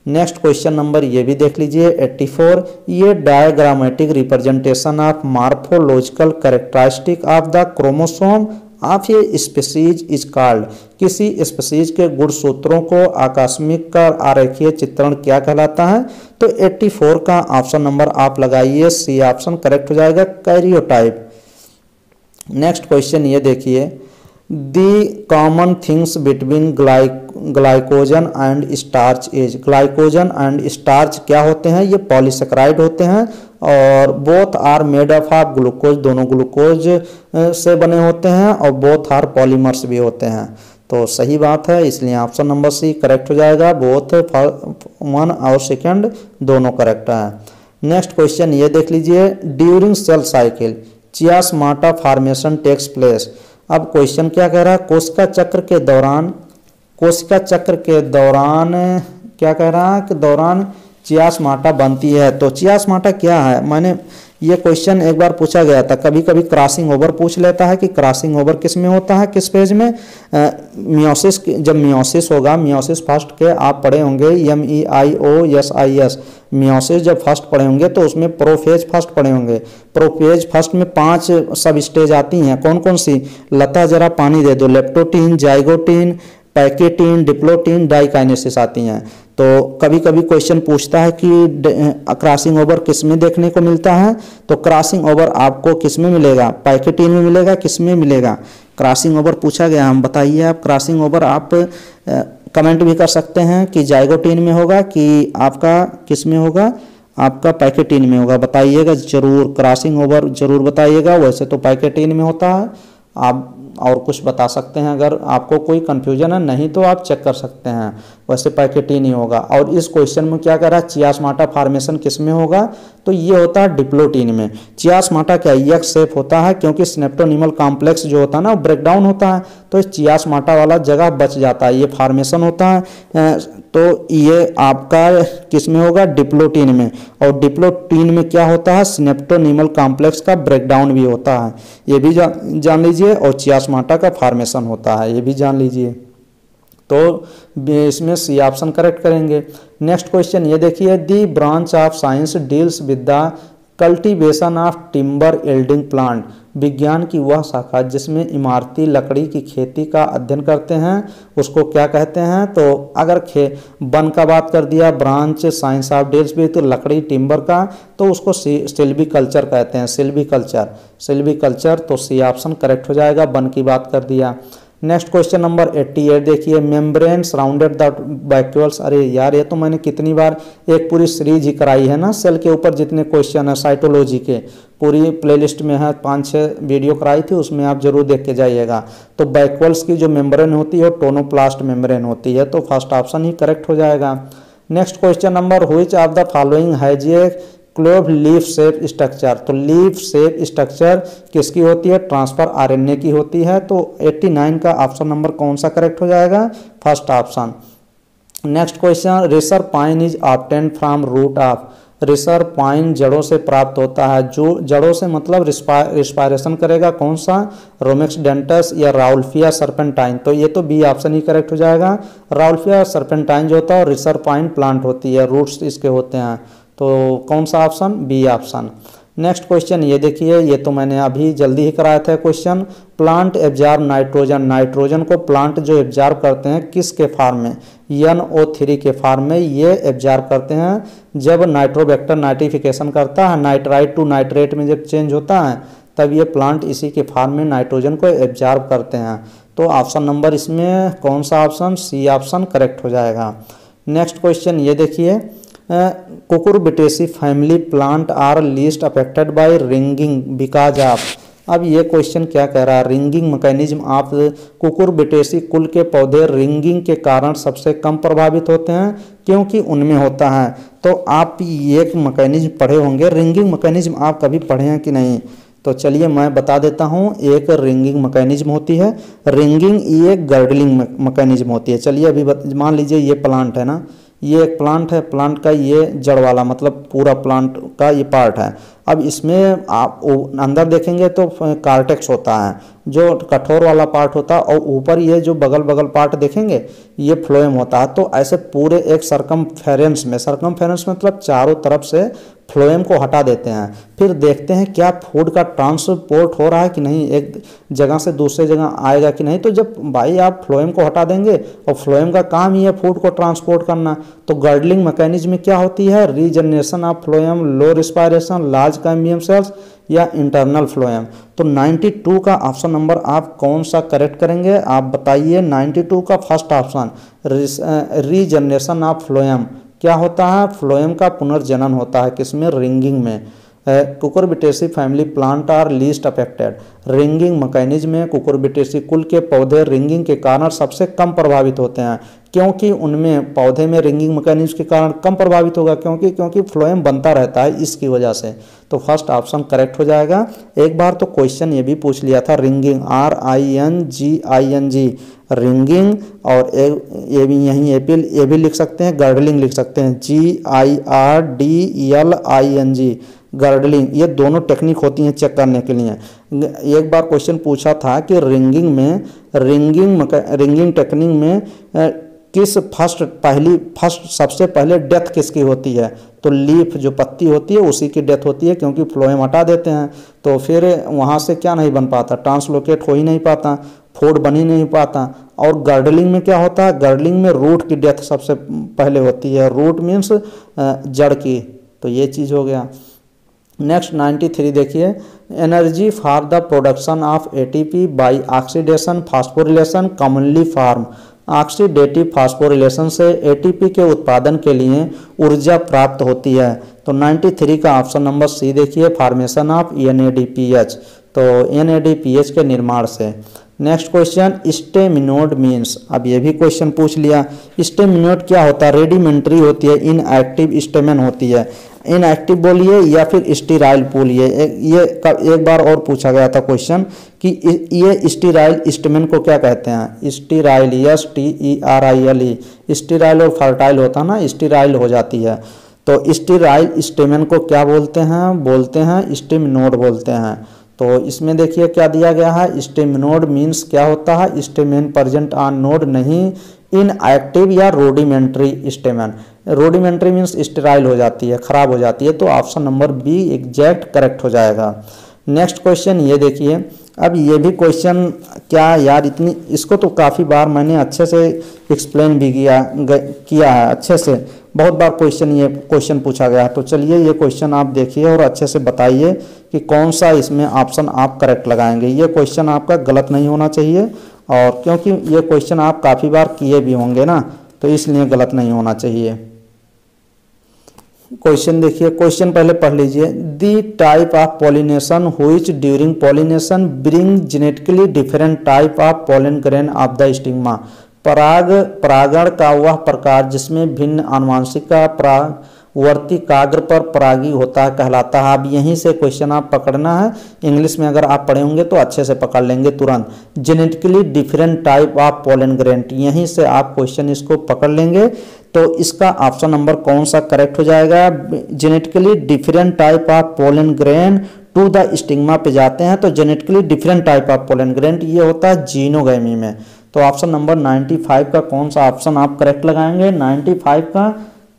नेक्स्ट क्वेश्चन नंबर ये भी देख लीजिए 84। ये diagrammatic representation of morphological characteristic of the chromosome of a species is called. किसी स्पीसीज के गुणसूत्रों को आकस्मिक का आरेखीय चित्रण क्या कहलाता है, तो 84 का ऑप्शन नंबर आप लगाइए, सी ऑप्शन करेक्ट हो जाएगा, कैरियोटाइप। नेक्स्ट क्वेश्चन ये देखिए, the common things between glycogen and starch is. Glycogen and starch क्या होते हैं, ये पॉलीसेकेराइड होते हैं और both are made of glucose, दोनों ग्लूकोज से बने होते हैं, और बोथ आर पॉलीमर्स भी होते हैं, तो सही बात है, इसलिए ऑप्शन नंबर सी करेक्ट हो जाएगा। बोथ 1 और सेकंड दोनों करेक्ट है। नेक्स्ट क्वेश्चन ये देख लीजिए, during cell cycle chiasmata formation takes place. अब क्वेश्चन क्या कह रहा है, कोशिका चक्र के दौरान क्या कह रहा है कि दौरान चियास्माटा बनती है। तो चियास्माटा क्या है, मैंने ये क्वेश्चन एक बार पूछा गया था, कभी कभी क्रॉसिंग ओवर पूछ लेता है कि क्रॉसिंग ओवर किस में होता है, किस फेज में, मियोसिस। जब मियोसिस होगा, मियोसिस फर्स्ट के आप पढ़े होंगे, MEIOSIS, मियोसिस जब फर्स्ट पढ़े होंगे तो उसमें प्रोफेज फर्स्ट पढ़े होंगे। प्रोफेज फर्स्ट में 5 सब स्टेज आती हैं, कौन कौन सी, लता जरा पानी दे दो, leptotene, zygotene, pachytene, diplotene, diakinesis आती हैं। तो कभी कभी क्वेश्चन पूछता है कि क्रॉसिंग ओवर किस में देखने को मिलता है, तो क्रॉसिंग ओवर आपको किस में मिलेगा, पैकेटीन में मिलेगा, किस में मिलेगा, क्रॉसिंग ओवर पूछा गया, हम बताइए आप क्रॉसिंग ओवर, आप कमेंट भी कर सकते हैं कि जाइगोटीन में होगा कि आपका किस में होगा, आपका पैकेटीन में होगा, बताइएगा जरूर, क्रॉसिंग ओवर जरूर बताइएगा। वैसे तो पैकेटीन में होता है, आप और कुछ बता सकते हैं, अगर आपको कोई कंफ्यूजन है, नहीं तो आप चेक कर सकते हैं, वैसे पैकेटीन ही होगा। और इस क्वेश्चन में क्या कह रहा है, चियास्माटा फॉर्मेशन किस में होगा, तो ये होता है डिप्लोटीन में। चियास्माटा क्या एक्स शेप होता है, क्योंकि स्नेप्टोनिमल कॉम्प्लेक्स जो होता है ना वो ब्रेकडाउन होता है, तो चियास्माटा वाला जगह बच जाता है, ये फॉर्मेशन होता है। तो ये आपका किस में होगा, डिप्लोटीन में, और डिप्लोटीन में क्या होता है, स्नेप्टोनिमल कॉम्प्लेक्स का ब्रेकडाउन भी होता है, ये भी जान लीजिए, और चियास्माटा का फॉर्मेशन होता है, ये भी जान लीजिए। तो इसमें सी ऑप्शन करेक्ट करेंगे। नेक्स्ट क्वेश्चन ये देखिए, दी branch of science deals with the cultivation of timber yielding plant. विज्ञान की वह शाखा जिसमें इमारती लकड़ी की खेती का अध्ययन करते हैं उसको क्या कहते हैं, तो अगर वन का बात कर दिया, branch science of deals with लकड़ी टिम्बर का, तो उसको सिल्वीकल्चर कहते हैं, सिल्वीकल्चर, तो सी ऑप्शन करेक्ट हो जाएगा, वन की बात कर दिया। नेक्स्ट क्वेश्चन नंबर 88 देखिए, मेम्ब्रेन सराउंडेड द वैक्यूल्स। अरे यार, ये तो मैंने कितनी बार एक पूरी सीरीज ही कराई है ना, सेल के ऊपर जितने क्वेश्चन है साइटोलॉजी के, पूरी प्लेलिस्ट में है, 5-6 वीडियो कराई थी, उसमें आप जरूर देख के जाइएगा। तो वैक्यूल्स की जो मेम्ब्रेन होती है वो टोनोप्लास्ट मेम्ब्रेन होती है, तो फर्स्ट ऑप्शन ही करेक्ट हो जाएगा। Next question number, which of the following has a clove leaf shape structure. तो लीफ शेप स्ट्रक्चर किसकी होती है, ट्रांसफर आरएनए की होती है, तो 89 का ऑप्शन नंबर कौन सा करेक्ट हो जाएगा, first option. Next question, reserpine is obtained from root of. Reserpine जड़ों से प्राप्त होता है, जो जड़ों से मतलब रिस्पायरेशन करेगा, कौन सा, रोमेक्स डेंटस या राउल्फिया सर्पेंटाइन, तो ये तो बी ऑप्शन ही करेक्ट हो जाएगा। राउल्फिया सर्पेंटाइन जो होता है रिसर पाइन प्लांट होती है, रूट्स इसके होते हैं, तो कौन सा option, B option. Next question ये देखिए, ये तो मैंने अभी जल्दी ही कराया था question, plant absorb nitrogen. Nitrogen को प्लांट जो एब्जॉर्ब करते हैं किसके फॉर्म में, NO3 के फॉर्म में ये एब्जॉर्ब करते हैं। जब नाइट्रोबैक्टर नाइट्रिफिकेशन करता है, नाइट्राइट टू नाइट्रेट में जब चेंज होता है, तब ये प्लांट इसी के फॉर्म में नाइट्रोजन को एब्जॉर्ब करते हैं। तो ऑप्शन नंबर इसमें कौन सा ऑप्शन, सी ऑप्शन करेक्ट हो जाएगा। नेक्स्ट क्वेश्चन ये देखिए, cucurbitaceae family plant are least affected by ringing because of. अब ये क्वेश्चन क्या कह रहा है, रिंगिंग मैकेनिज्म ऑफ कुकुरबिटेसी कुल के पौधे रिंगिंग के कारण सबसे कम प्रभावित होते हैं क्योंकि उनमें होता है। तो आप ये एक मैकेनिज्म पढ़े होंगे, रिंगिंग मैकेनिज्म आप कभी पढ़े हैं कि नहीं? तो चलिए मैं बता देता हूँ। एक रिंगिंग मैकेनिज्म होती है, रिंगिंग ये गर्डलिंग मैकेनिज्म होती है। चलिए अभी मान लीजिए ये प्लांट है ना, ये एक प्लांट है, प्लांट का ये जड़ वाला मतलब पूरा प्लांट का ये पार्ट है। अब इसमें आप अंदर देखेंगे तो कार्टेक्स होता है जो कठोर वाला पार्ट होता है, और ऊपर ये जो बगल बगल पार्ट देखेंगे ये फ्लोएम होता है। तो ऐसे पूरे एक सरकमफेरेंस में मतलब चारों तरफ से फ्लोएम को हटा देते हैं, फिर देखते हैं क्या फूड का ट्रांसपोर्ट हो रहा है कि नहीं, एक जगह से दूसरे जगह आएगा कि नहीं। तो जब भाई आप फ्लोएम को हटा देंगे, और फ्लोएम का काम ही है फूड को ट्रांसपोर्ट करना, तो गर्डलिंग मैकेनिज्म में क्या होती है, regeneration of phloem, low respiration, large cambium cells या इंटरनल फ्लोएम। तो 92 का ऑप्शन नंबर आप कौन सा करेक्ट करेंगे, आप बताइए। 92 का first option regeneration of phloem क्या होता है, फ्लोएम का पुनर्जनन होता है किसमें, रिंगिंग में। Cucurbitaceae family plant are least affected, ringing mechanism में कुकुरबिटेसी कुल के पौधे रिंगिंग के कारण सबसे कम प्रभावित होते हैं क्योंकि उनमें पौधे में रिंगिंग मैकेनिज्म के कारण कम प्रभावित होगा क्योंकि फ्लोएम बनता रहता है इसकी वजह से। तो फर्स्ट ऑप्शन करेक्ट हो जाएगा। एक बार तो क्वेश्चन ये भी पूछ लिया था, रिंगिंग RINGING रिंगिंग, और ये भी यहीं ये भी लिख सकते हैं, गर्डलिंग लिख सकते हैं GIRDLING गर्डलिंग। ये दोनों टेक्निक होती हैं चेक करने के लिए। एक बार क्वेश्चन पूछा था कि रिंगिंग टेक्निक में किस फर्स्ट सबसे पहले डेथ किसकी होती है, तो लीफ जो पत्ती होती है उसी की डेथ होती है क्योंकि फ्लोएम हटा देते हैं, तो फिर वहाँ से क्या नहीं बन पाता, ट्रांसलोकेट हो ही नहीं पाता, फूड बन ही नहीं पाता। और गर्डलिंग में क्या होता है, गर्डलिंग में रूट की डेथ सबसे पहले होती है, रूट मीन्स जड़ की। तो ये चीज़ हो गया। नेक्स्ट 93 देखिए, energy for the production of ATP by oxidation phosphorylation commonly form. Oxidative phosphorylation से ATP के उत्पादन के लिए ऊर्जा प्राप्त होती है। तो 93 का ऑप्शन नंबर सी देखिए, फॉर्मेशन ऑफ NADPH, तो NADPH के निर्माण से। Next question, staminode means. अब ये भी क्वेश्चन पूछ लिया, स्टेमिनोड क्या होता है, रेडिमेंट्री होती है, इनएक्टिव स्टेमेन होती है, इनएक्टिव बोलिए या फिर स्टीराइल बोलिए। ये एक बार और पूछा गया था क्वेश्चन कि ये स्टीराइल स्टेमेन को क्या कहते हैं, स्टीराइल STERILE, स्टीराइल और फर्टाइल होता है ना, स्टीराइल हो जाती है। तो स्टीराइल स्टेमेन को क्या बोलते हैं स्टेमिनोड बोलते हैं। तो इसमें देखिए क्या दिया गया है, स्टेमिनोड मीन्स क्या होता है, स्टेमेन प्रेजेंट ऑन नोड, नहीं इनएक्टिव या रोडिमेंट्री स्टेमेन। रोडिमेंट्री मीन्स स्टेराइल हो जाती है, खराब हो जाती है। तो option number be exact correct हो जाएगा। नेक्स्ट क्वेश्चन ये देखिए, अब ये भी क्वेश्चन क्या यार, इसको तो काफ़ी बार मैंने अच्छे से एक्सप्लेन भी किया है अच्छे से, बहुत बार क्वेश्चन पूछा गया है। तो चलिए ये क्वेश्चन आप देखिए और अच्छे से बताइए कि कौन सा इसमें ऑप्शन आप करेक्ट लगाएंगे। ये क्वेश्चन आपका गलत नहीं होना चाहिए, और क्योंकि ये क्वेश्चन आप काफ़ी बार किए भी होंगे ना, तो इसलिए गलत नहीं होना चाहिए। क्वेश्चन देखिए, क्वेश्चन पहले पढ़ लीजिए। The type of pollination which during pollination bring genetically different type of pollen grain of the stigma. परागण का वह प्रकार जिसमें भिन्न आनुवंशिक का परागवर्ती काग्र पर परागी होता है कहलाता है। अब यहीं से क्वेश्चन आप पकड़ना है, इंग्लिश में अगर आप पढ़े होंगे तो अच्छे से पकड़ लेंगे तुरंत। Genetically different type of pollen grain, यहीं से आप क्वेश्चन इसको पकड़ लेंगे। तो इसका ऑप्शन नंबर कौन सा करेक्ट हो जाएगा, genetically different type of pollen grain to the stigma पे जाते हैं। तो genetically different type of pollen grain ये होता है जीनोगैमी में। तो ऑप्शन नंबर 95 का कौन सा ऑप्शन आप करेक्ट लगाएंगे, 95 का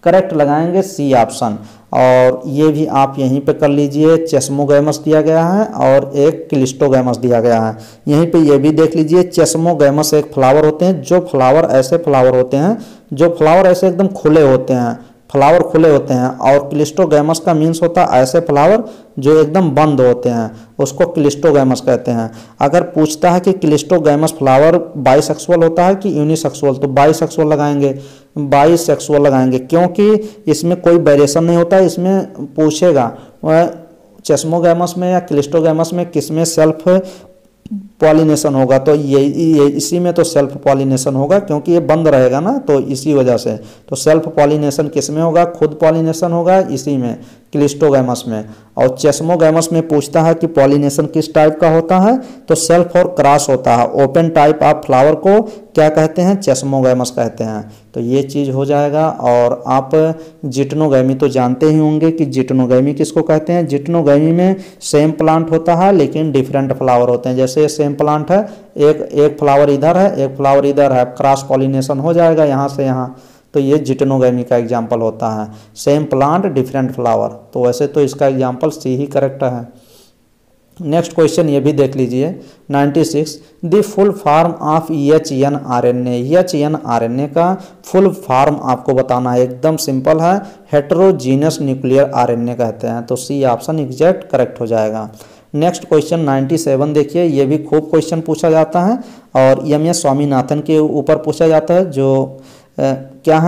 करेक्ट लगाएंगे सी ऑप्शन। और ये भी आप यहीं पे कर लीजिए, चेस्मोगैमस दिया गया है और एक क्लिस्टोगैमस दिया गया है। यहीं पे ये भी देख लीजिए, चेस्मोगैमस एक फ्लावर होते हैं, जो फ्लावर ऐसे फ्लावर होते हैं जो फ्लावर ऐसे एकदम खुले होते हैं, फ्लावर खुले होते हैं। और क्लिस्टोगैमस का मीन्स होता है ऐसे फ्लावर जो एकदम बंद होते हैं, उसको क्लिस्टोगैमस कहते हैं। अगर पूछता है कि क्लिस्टोगैमस फ्लावर बाइसेक्सुअल होता है कि यूनिसेक्सुअल, तो बाइसेक्सुअल लगाएंगे। बाइसेक्सुअल लगाएंगे, क्योंकि इसमें कोई वेरिएशन नहीं होता। इसमें पूछेगा चेस्मोगैमस में या क्लिस्टोगैमस में किसमें सेल्फ पॉलिनेशन होगा, तो ये इसी में तो सेल्फ पॉलिनेशन होगा, क्योंकि ये बंद रहेगा ना, तो इसी वजह से तो सेल्फ पॉलिनेशन किसमें होगा, खुद पॉलिनेशन होगा इसी में, क्लिस्टोगैमस में। और चेस्मोगैमस में पूछता है कि पॉलिनेशन किस टाइप का होता है, तो सेल्फ और क्रॉस होता है। ओपन टाइप ऑफ फ्लावर को क्या कहते हैं, चेस्मोगैमस कहते हैं। तो ये चीज़ हो जाएगा। और आप जिटनोगैमी तो जानते ही होंगे कि जिटनोगैमी किसको कहते हैं। जिटनोगैमी में सेम प्लांट होता है लेकिन डिफरेंट फ्लावर होते हैं। जैसे सेम प्लांट है, एक फ्लावर इधर है, एक फ्लावर इधर है, क्रॉस पॉलिनेशन हो जाएगा यहाँ से यहाँ, तो ये जिटनोगैमी का एग्जाम्पल होता है। सेम प्लांट डिफरेंट फ्लावर, तो वैसे तो इसका एग्जाम्पल सी ही करेक्ट है। नेक्स्ट क्वेश्चन ये भी देख लीजिए 96, the full form of HNRNA। HNRNA का फुल फॉर्म आपको बताना है, एकदम सिंपल है, हेटेरोजीनस न्यूक्लियर RNA कहते हैं। तो सी ऑप्शन एग्जैक्ट करेक्ट हो जाएगा। नेक्स्ट क्वेश्चन 97 देखिए, ये भी खूब क्वेश्चन पूछा जाता है और MS स्वामीनाथन के ऊपर पूछा जाता है, जो क्या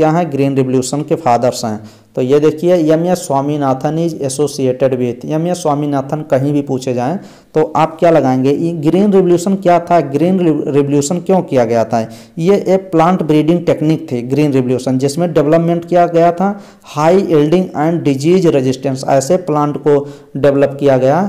है ग्रीन रिवॉल्यूशन के फादर्स हैं। तो ये देखिए MS Swaminathan is associated with, MS Swaminathan कहीं भी पूछे जाएं तो आप क्या लगाएंगे, ये ग्रीन रिवॉल्यूशन क्या था, ग्रीन रिवॉल्यूशन क्यों किया गया था। ये एक प्लांट ब्रीडिंग टेक्निक थी ग्रीन रिवॉल्यूशन, जिसमें डेवलपमेंट किया गया था high yielding and disease resistance, ऐसे प्लांट को डेवलप किया गया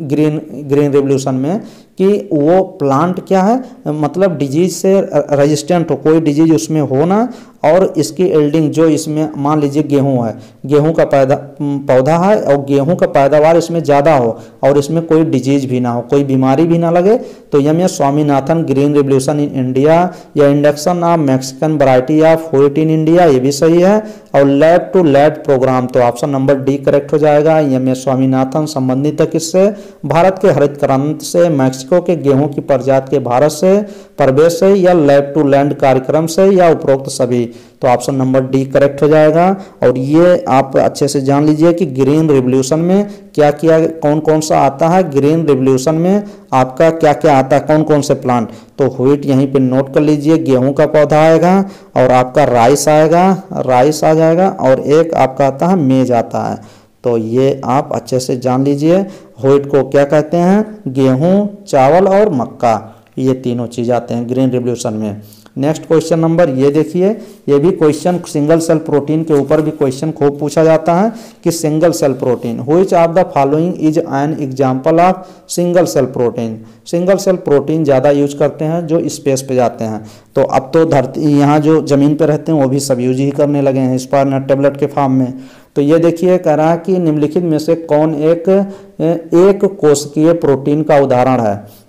ग्रीन रिवॉल्यूशन में कि वो प्लांट क्या है, मतलब डिजीज से रेजिस्टेंट हो, कोई डिजीज उसमें हो ना, और इसकी यील्डिंग जो इसमें मान लीजिए गेहूं है, गेहूं का पौधा है और गेहूं का पैदावार इसमें ज़्यादा हो और इसमें कोई डिजीज भी ना हो, कोई बीमारी भी ना लगे। तो MS Swaminathan green revolution in India या induction of Mexican variety of wheat in India, ये भी सही है। और लैब टू लैब प्रोग्राम, तो ऑप्शन नंबर डी करेक्ट हो जाएगा। MS स्वामीनाथन संबंधित है किससे, भारत के हरित क्रांति से, मैक्सिको के गेहूं की प्रजाति के भारत से प्रवेश से, या लैब टू लैंड कार्यक्रम से, या उपरोक्त सभी। तो ऑप्शन नंबर डी करेक्ट हो जाएगा। और ये आप अच्छे से जान लीजिए कि ग्रीन रिवॉल्यूशन में क्या किया, कौन कौन सा आता है ग्रीन रिवॉल्यूशन में, आपका क्या क्या आता है, कौन कौन से प्लांट। तो व्हीट यहीं पे नोट कर लीजिए, गेहूं का पौधा आएगा, और आपका राइस आएगा, राइस आ जाएगा, और एक आपका आता है मेज आता है। तो ये आप अच्छे से जान लीजिए, व्हीट को क्या कहते हैं, गेहूं, चावल और मक्का, ये तीनों चीज़ आते हैं ग्रीन रिवॉल्यूशन में। नेक्स्ट क्वेश्चन नंबर ये देखिए, ये भी क्वेश्चन सिंगल सेल प्रोटीन के ऊपर भी क्वेश्चन खूब पूछा जाता है कि single cell protein, which of the following is an example of single cell protein. Single cell protein ज़्यादा यूज करते हैं जो स्पेस पे जाते हैं। तो अब तो धरती यहाँ जो ज़मीन पे रहते हैं वो भी सब यूज ही करने लगे हैं स्पाइरनट टेबलेट के फॉर्म में। तो ये देखिए कह रहा है कि निम्नलिखित में से कौन एक कोशिकीय प्रोटीन का उदाहरण है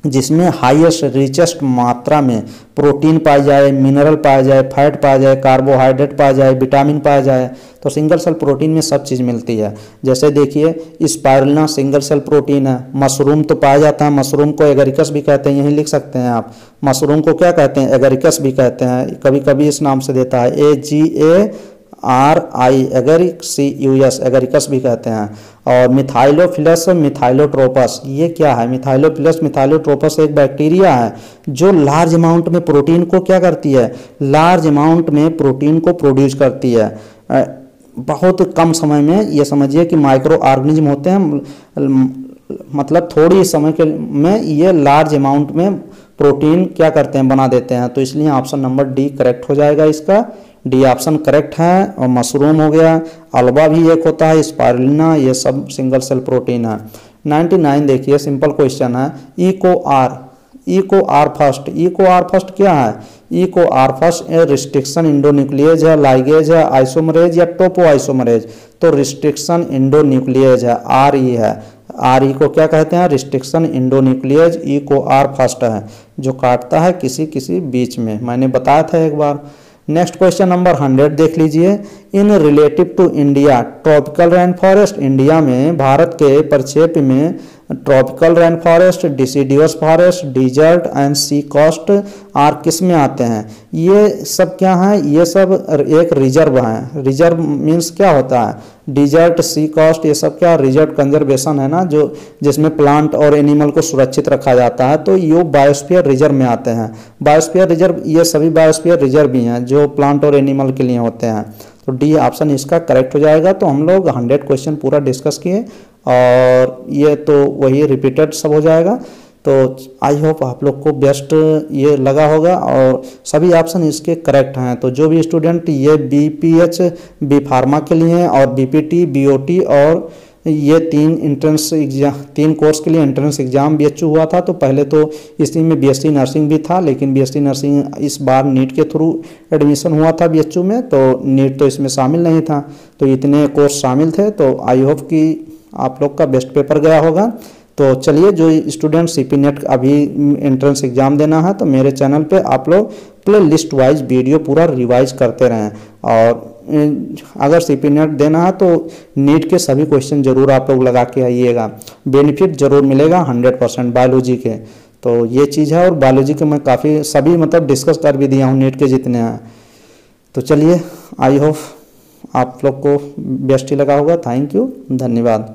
जिसमें हाईएस्ट रिचेस्ट मात्रा में प्रोटीन पाया जाए, मिनरल पाया जाए, फैट पाया जाए, कार्बोहाइड्रेट पाया जाए, विटामिन पाया जाए। तो सिंगल सेल प्रोटीन में सब चीज़ मिलती है। जैसे देखिए स्पाइरुलिना सिंगल सेल प्रोटीन है। मशरूम तो पाया जाता है, मशरूम को एगरिकस भी कहते हैं, यहीं लिख सकते हैं आप। मशरूम को क्या कहते हैं, एगरिकस भी कहते हैं, कभी कभी इस नाम से देता है, AGARI एगरिकस, एगरिकस भी कहते हैं। और मिथाइलोफिलस मिथाइलोट्रोपस, ये क्या है, मिथाइलोफिलस मिथाइलोट्रोपस एक बैक्टीरिया है जो लार्ज अमाउंट में प्रोटीन को क्या करती है, लार्ज अमाउंट में प्रोटीन को प्रोड्यूस करती है बहुत कम समय में। ये समझिए कि माइक्रो ऑर्गेनिज्म होते हैं, मतलब थोड़ी समय के में ये लार्ज अमाउंट में प्रोटीन क्या करते हैं, बना देते हैं। तो इसलिए ऑप्शन नंबर डी करेक्ट हो जाएगा, इसका डी ऑप्शन करेक्ट है। और मशरूम हो गया, अल्बा भी एक होता है, स्पाइरुलिना, ये सब सिंगल सेल प्रोटीन है। 99 देखिए सिंपल क्वेश्चन है, इको आर फर्स्ट क्या है, इको आर फर्स्ट रिस्ट्रिक्शन इंडोन्यूक्लियेज है, लाइगेज है, आइसोमरेज या टोपो आइसोमरेज। तो रिस्ट्रिक्शन इंडोन्यूक्लियेज है, RE है, RE को क्या कहते हैं, रिस्ट्रिक्शन इंडोन्यूक्लियेज, इको आर फर्स्ट है जो काटता है किसी बीच में, मैंने बताया था एक बार। नेक्स्ट क्वेश्चन नंबर 100 देख लीजिए, in relative to India tropical rain forest, India में भारत के परिप्रेक्ष्य में tropical rain forest, deciduous forest, desert and sea coast are किस में आते हैं? ये सब क्या है? ये सब एक रिजर्व है। रिजर्व मीन्स क्या होता है? डिजर्ट, सी कोस्ट, ये सब क्या रिजर्व कंजर्वेशन है ना, जो जिसमें प्लांट और एनिमल को सुरक्षित रखा जाता है, तो ये बायोस्फीयर रिजर्व में आते हैं। बायोस्फीयर रिजर्व, ये सभी बायोस्फीयर रिजर्व भी हैं जो प्लांट और एनिमल के लिए होते हैं। तो डी ऑप्शन इसका करेक्ट हो जाएगा। तो हम लोग 100 क्वेश्चन पूरा डिस्कस किए और ये तो वही रिपीटेड सब हो जाएगा। तो आई होप आप लोग को बेस्ट ये लगा होगा और सभी ऑप्शन इसके करेक्ट हैं। तो जो भी स्टूडेंट ये BPH बी फार्मा के लिए हैं और BPT, BOT और ये 3 एंट्रेंस एग्जाम, 3 कोर्स के लिए एंट्रेंस एग्जाम BHU हुआ था। तो पहले तो इसी में BSc नर्सिंग भी था, लेकिन BSc नर्सिंग इस बार नीट के थ्रू एडमिशन हुआ था BHU में, तो नीट तो इसमें शामिल नहीं था। तो इतने कोर्स शामिल थे। तो आई होप कि आप लोग का बेस्ट पेपर गया होगा। तो चलिए, जो स्टूडेंट CP नेट अभी एंट्रेंस एग्जाम देना है, तो मेरे चैनल पे आप लोग प्ले लिस्ट वाइज वीडियो पूरा रिवाइज करते रहें। और अगर CP नेट देना है तो नीट के सभी क्वेश्चन जरूर आप लोग लगा के आइएगा, बेनिफिट जरूर मिलेगा 100% बायोलॉजी के। तो ये चीज़ है। और बायोलॉजी के मैं काफ़ी सभी मतलब डिस्कस कर भी दिया हूँ नीट के जितने हैं। तो चलिए, आई होप आप लोग को बेस्ट ही लगा होगा। थैंक यू, धन्यवाद।